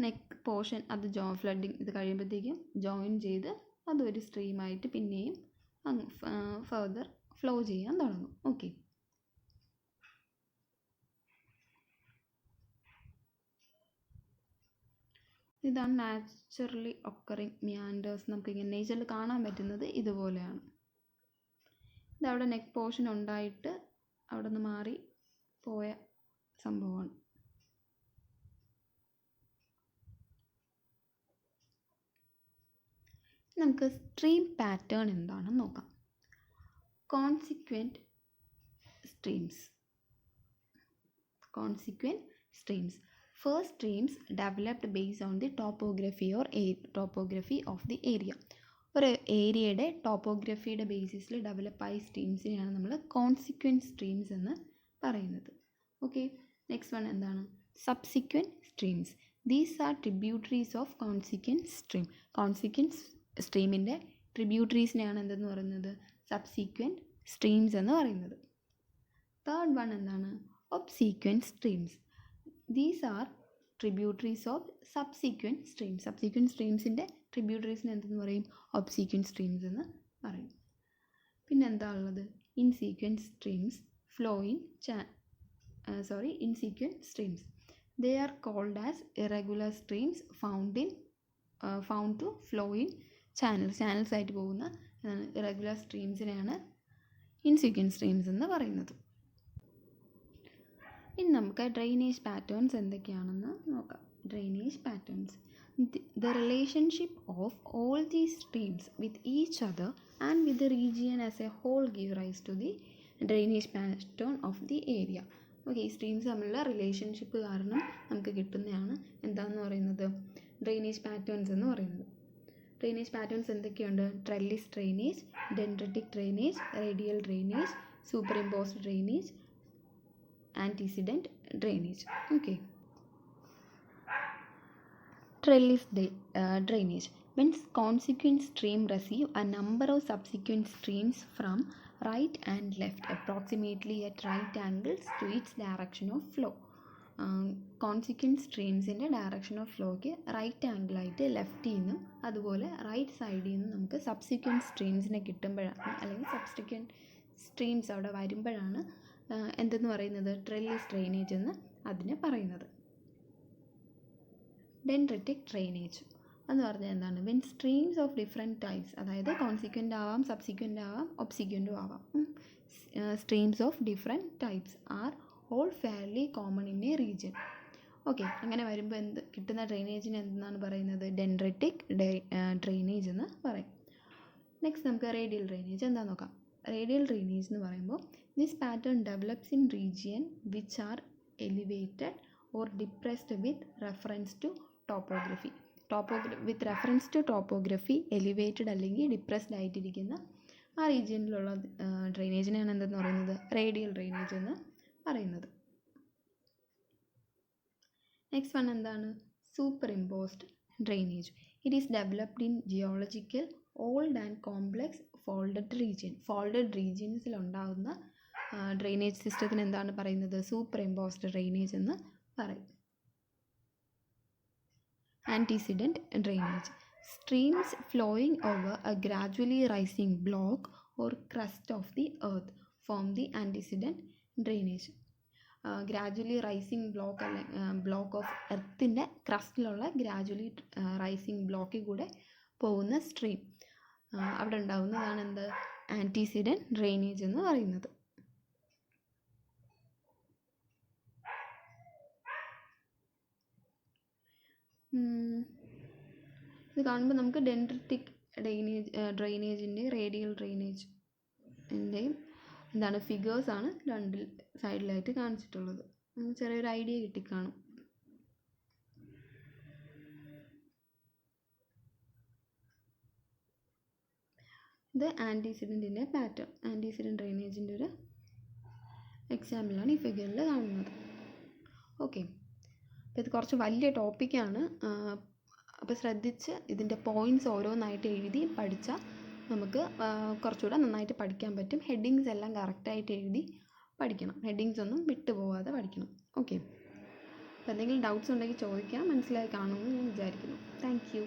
[SPEAKER 1] നെക്ക് പോർഷൻ അത് ഫ്ലഡിങ് ഇത് കഴിയുമ്പോഴത്തേക്കും ജോയിൻ ചെയ്ത് അതൊരു സ്ട്രീമായിട്ട് പിന്നെയും ഫർദർ ഫ്ലോ ചെയ്യാൻ തുടങ്ങും. ഓക്കെ, ഇതാണ് നാച്ചുറലി ഒക്കറിങ് മിയാൻഡേഴ്സ്. നമുക്കിങ്ങനെ നേച്ചറിൽ കാണാൻ പറ്റുന്നത് ഇതുപോലെയാണ്. ഇതവിടെ നെക്ക് പോർഷൻ ഉണ്ടായിട്ട് അവിടെ നിന്ന് മാറി പോയ സംഭവമാണ്. നമുക്ക് സ്ട്രീം പാറ്റേൺ എന്താണെന്ന് നോക്കാം. കോൺസിക്വൻറ്റ് streams. First, streams developed based on the topography of the area. ഒരു ഏരിയയുടെ ടോപ്പോഗ്രഫിയുടെ ബേസിസിൽ ഡെവലപ്പായ സ്ട്രീംസിനെയാണ് നമ്മൾ കോൺസിക്വൻറ്റ് സ്ട്രീംസ് എന്ന് പറയുന്നത്. ഓക്കെ, നെക്സ്റ്റ് വൺ എന്താണ്? Subsequent streams. These are tributaries of consequent stream. Consequent സ്ട്രീമിൻ്റെ ട്രിബ്യൂട്ടറീസിനെയാണ് എന്തെന്ന് പറയുന്നത്? സബ്സിക്വൻറ്റ് സ്ട്രീംസ് എന്ന് പറയുന്നത്. തേർഡ് വൺ എന്താണ്? Obsequent streams. These are tributaries of subsequent streams. Subsequent സ്ട്രീംസിൻ്റെ ട്രിബ്യൂട്ടറീസിന് എന്തെന്ന് പറയും? ഒബ്സീക്വൻറ്റ് സ്ട്രീംസ് എന്ന് പറയും. പിന്നെ എന്താ ഉള്ളത്? Insequent streams insequent streams. They are called as irregular streams found to flow in channels ആയിട്ട് പോകുന്ന ഇറഗുലർ സ്ട്രീംസിനെയാണ് ഇൻസീക്വൻറ്റ് സ്ട്രീംസ് എന്ന് പറയുന്നത്. ഇനി നമുക്ക് ഡ്രെയിനേജ് പാറ്റേൺസ് എന്തൊക്കെയാണെന്ന് നോക്കാം. Drainage patterns. The relationship of all these streams with each other and with the region as a whole give rise to the drainage pattern of the area. Okay, ഈ streams തമ്മിലുള്ള relationship കാരണം നമുക്ക് കിട്ടുന്നതാണ് എന്താണെന്ന് പറയുന്നത്? Drainage patterns എന്ന് പറയുന്നത്. Drainage patterns എന്തൊക്കെയുണ്ട്? Trellis drainage, dendritic drainage, radial drainage, super imposed drainage, antecedent drainage. Okay, trellis drainage. When consequent stream receive a number of subsequent streams from right and left approximately at right angles to its direction of flow. Consequent സ്ട്രീംസിൻ്റെ direction of ഫ്ലോയ്ക്ക് right ആംഗിളായിട്ട് ലെഫ്റ്റിൽ നിന്നും അതുപോലെ right സൈഡിൽ നിന്നും നമുക്ക് subsequent സ്ട്രീംസിനെ കിട്ടുമ്പോഴാണ്, അല്ലെങ്കിൽ സബ്സിക്വൻറ്റ് സ്ട്രീംസ് അവിടെ വരുമ്പോഴാണ് എന്തെന്ന് പറയുന്നത്, ട്രെല്ലിസ് ഡ്രെയിനേജ് എന്ന് അതിനെ പറയുന്നത്. ഡെൻഡ്രിറ്റിക് ഡ്രെയിനേജ് എന്ന് പറഞ്ഞാൽ എന്താണ്? When streams of different types, അതായത് കോൺസിക്വൻ്റ് ആവാം, സബ്സിക്വൻ്റ് ആവാം, ഒബ്സിക്വൻറ്റും ആവാം, streams of different types are all fairly common in A region. Okay, അങ്ങനെ വരുമ്പോൾ കിട്ടുന്ന ഡ്രെയിനേജിന് എന്താണ് പറയുന്നത്? ഡെൻഡ്രിറ്റിക് ഡ്രെയിനേജ് എന്ന് പറയും. നെക്സ്റ്റ് നമുക്ക് റേഡിയൽ ഡ്രെയിനേജ് എന്താണെന്ന് നോക്കാം. റേഡിയൽ ഡ്രെയിനേജ് എന്ന് പറയുമ്പോൾ this pattern develops in region which are elevated or depressed with reference to topography. With reference to topography elevated അല്ലെങ്കിൽ ഡിപ്രസ്ഡ് ആയിട്ടിരിക്കുന്ന ആ റീജിയനിലുള്ള ഡ്രെയിനേജിനെയാണ് എന്തെന്ന് പറയുന്നത്? റേഡിയൽ ഡ്രെയിനേജ് എന്ന് പറയുന്നത്. നെക്സ്റ്റ് വൺ എന്താണ്? Superimposed drainage. It is developed in geological old and complex folded region. Folded റീജിയൻസിലുണ്ടാകുന്ന drainage സിസ്റ്റത്തിന് എന്താണ് പറയുന്നത്? സൂപ്പർ ഇമ്പോസ്ഡ് ഡ്രെയിനേജ് എന്ന് പറയും. Antecedent drainage. Streams flowing over a gradually rising block or crust of the earth form the antecedent drainage. Gradually rising block of എർത്തിൻ്റെ ക്രസ്റ്റിലുള്ള gradually rising ബ്ലോക്കിൽ കൂടെ പോകുന്ന സ്ട്രീം, അവിടെ ഉണ്ടാകുന്നതാണ് എന്ത്? ആൻറ്റിസിഡൻറ്റ് ഡ്രെയിനേജ് എന്ന് പറയുന്നത്. ഇത് കാണുമ്പോൾ നമുക്ക് ഡെൻഡ്രിറ്റിക് ഡ്രെയിനേജിൻ്റെ റേഡിയൽ ഡ്രെയിനേജിൻ്റെയും എന്താണ് ഫിഗേഴ്സാണ് രണ്ട് സൈഡിലായിട്ട് കാണിച്ചിട്ടുള്ളത്. ചെറിയൊരു ഐഡിയ കിട്ടിക്കാണും. ഇത് ആൻറ്റിസിഡൻറ്റിൻ്റെ പാറ്റേൺ, ആൻറ്റിസിഡൻറ്റ് ഡ്രെയിനേജിൻ്റെ ഒരു എക്സാമ്പിളാണ് ഈ ഫിഗറിൽ കാണുന്നത്. ഓക്കെ, അപ്പോൾ ഇത് കുറച്ച് വലിയ ടോപ്പിക്കാണ്. അപ്പോൾ ശ്രദ്ധിച്ച് ഇതിൻ്റെ പോയിൻറ്റ്സ് ഓരോന്നായിട്ട് എഴുതി പഠിച്ചാൽ നമുക്ക് കുറച്ചുകൂടെ നന്നായിട്ട് പഠിക്കാൻ പറ്റും. ഹെഡിങ്സ് എല്ലാം കറക്റ്റായിട്ട് എഴുതി പഠിക്കണം, ഹെഡിങ്സ് ഒന്നും വിട്ടു പോകാതെ പഠിക്കണം. ഓക്കെ, അപ്പോൾ എന്തെങ്കിലും ഡൗട്ട്സ് ഉണ്ടെങ്കിൽ ചോദിക്കാം. മനസ്സിലായി കാണുമെന്ന് ഞാൻ വിചാരിക്കുന്നു. Thank you.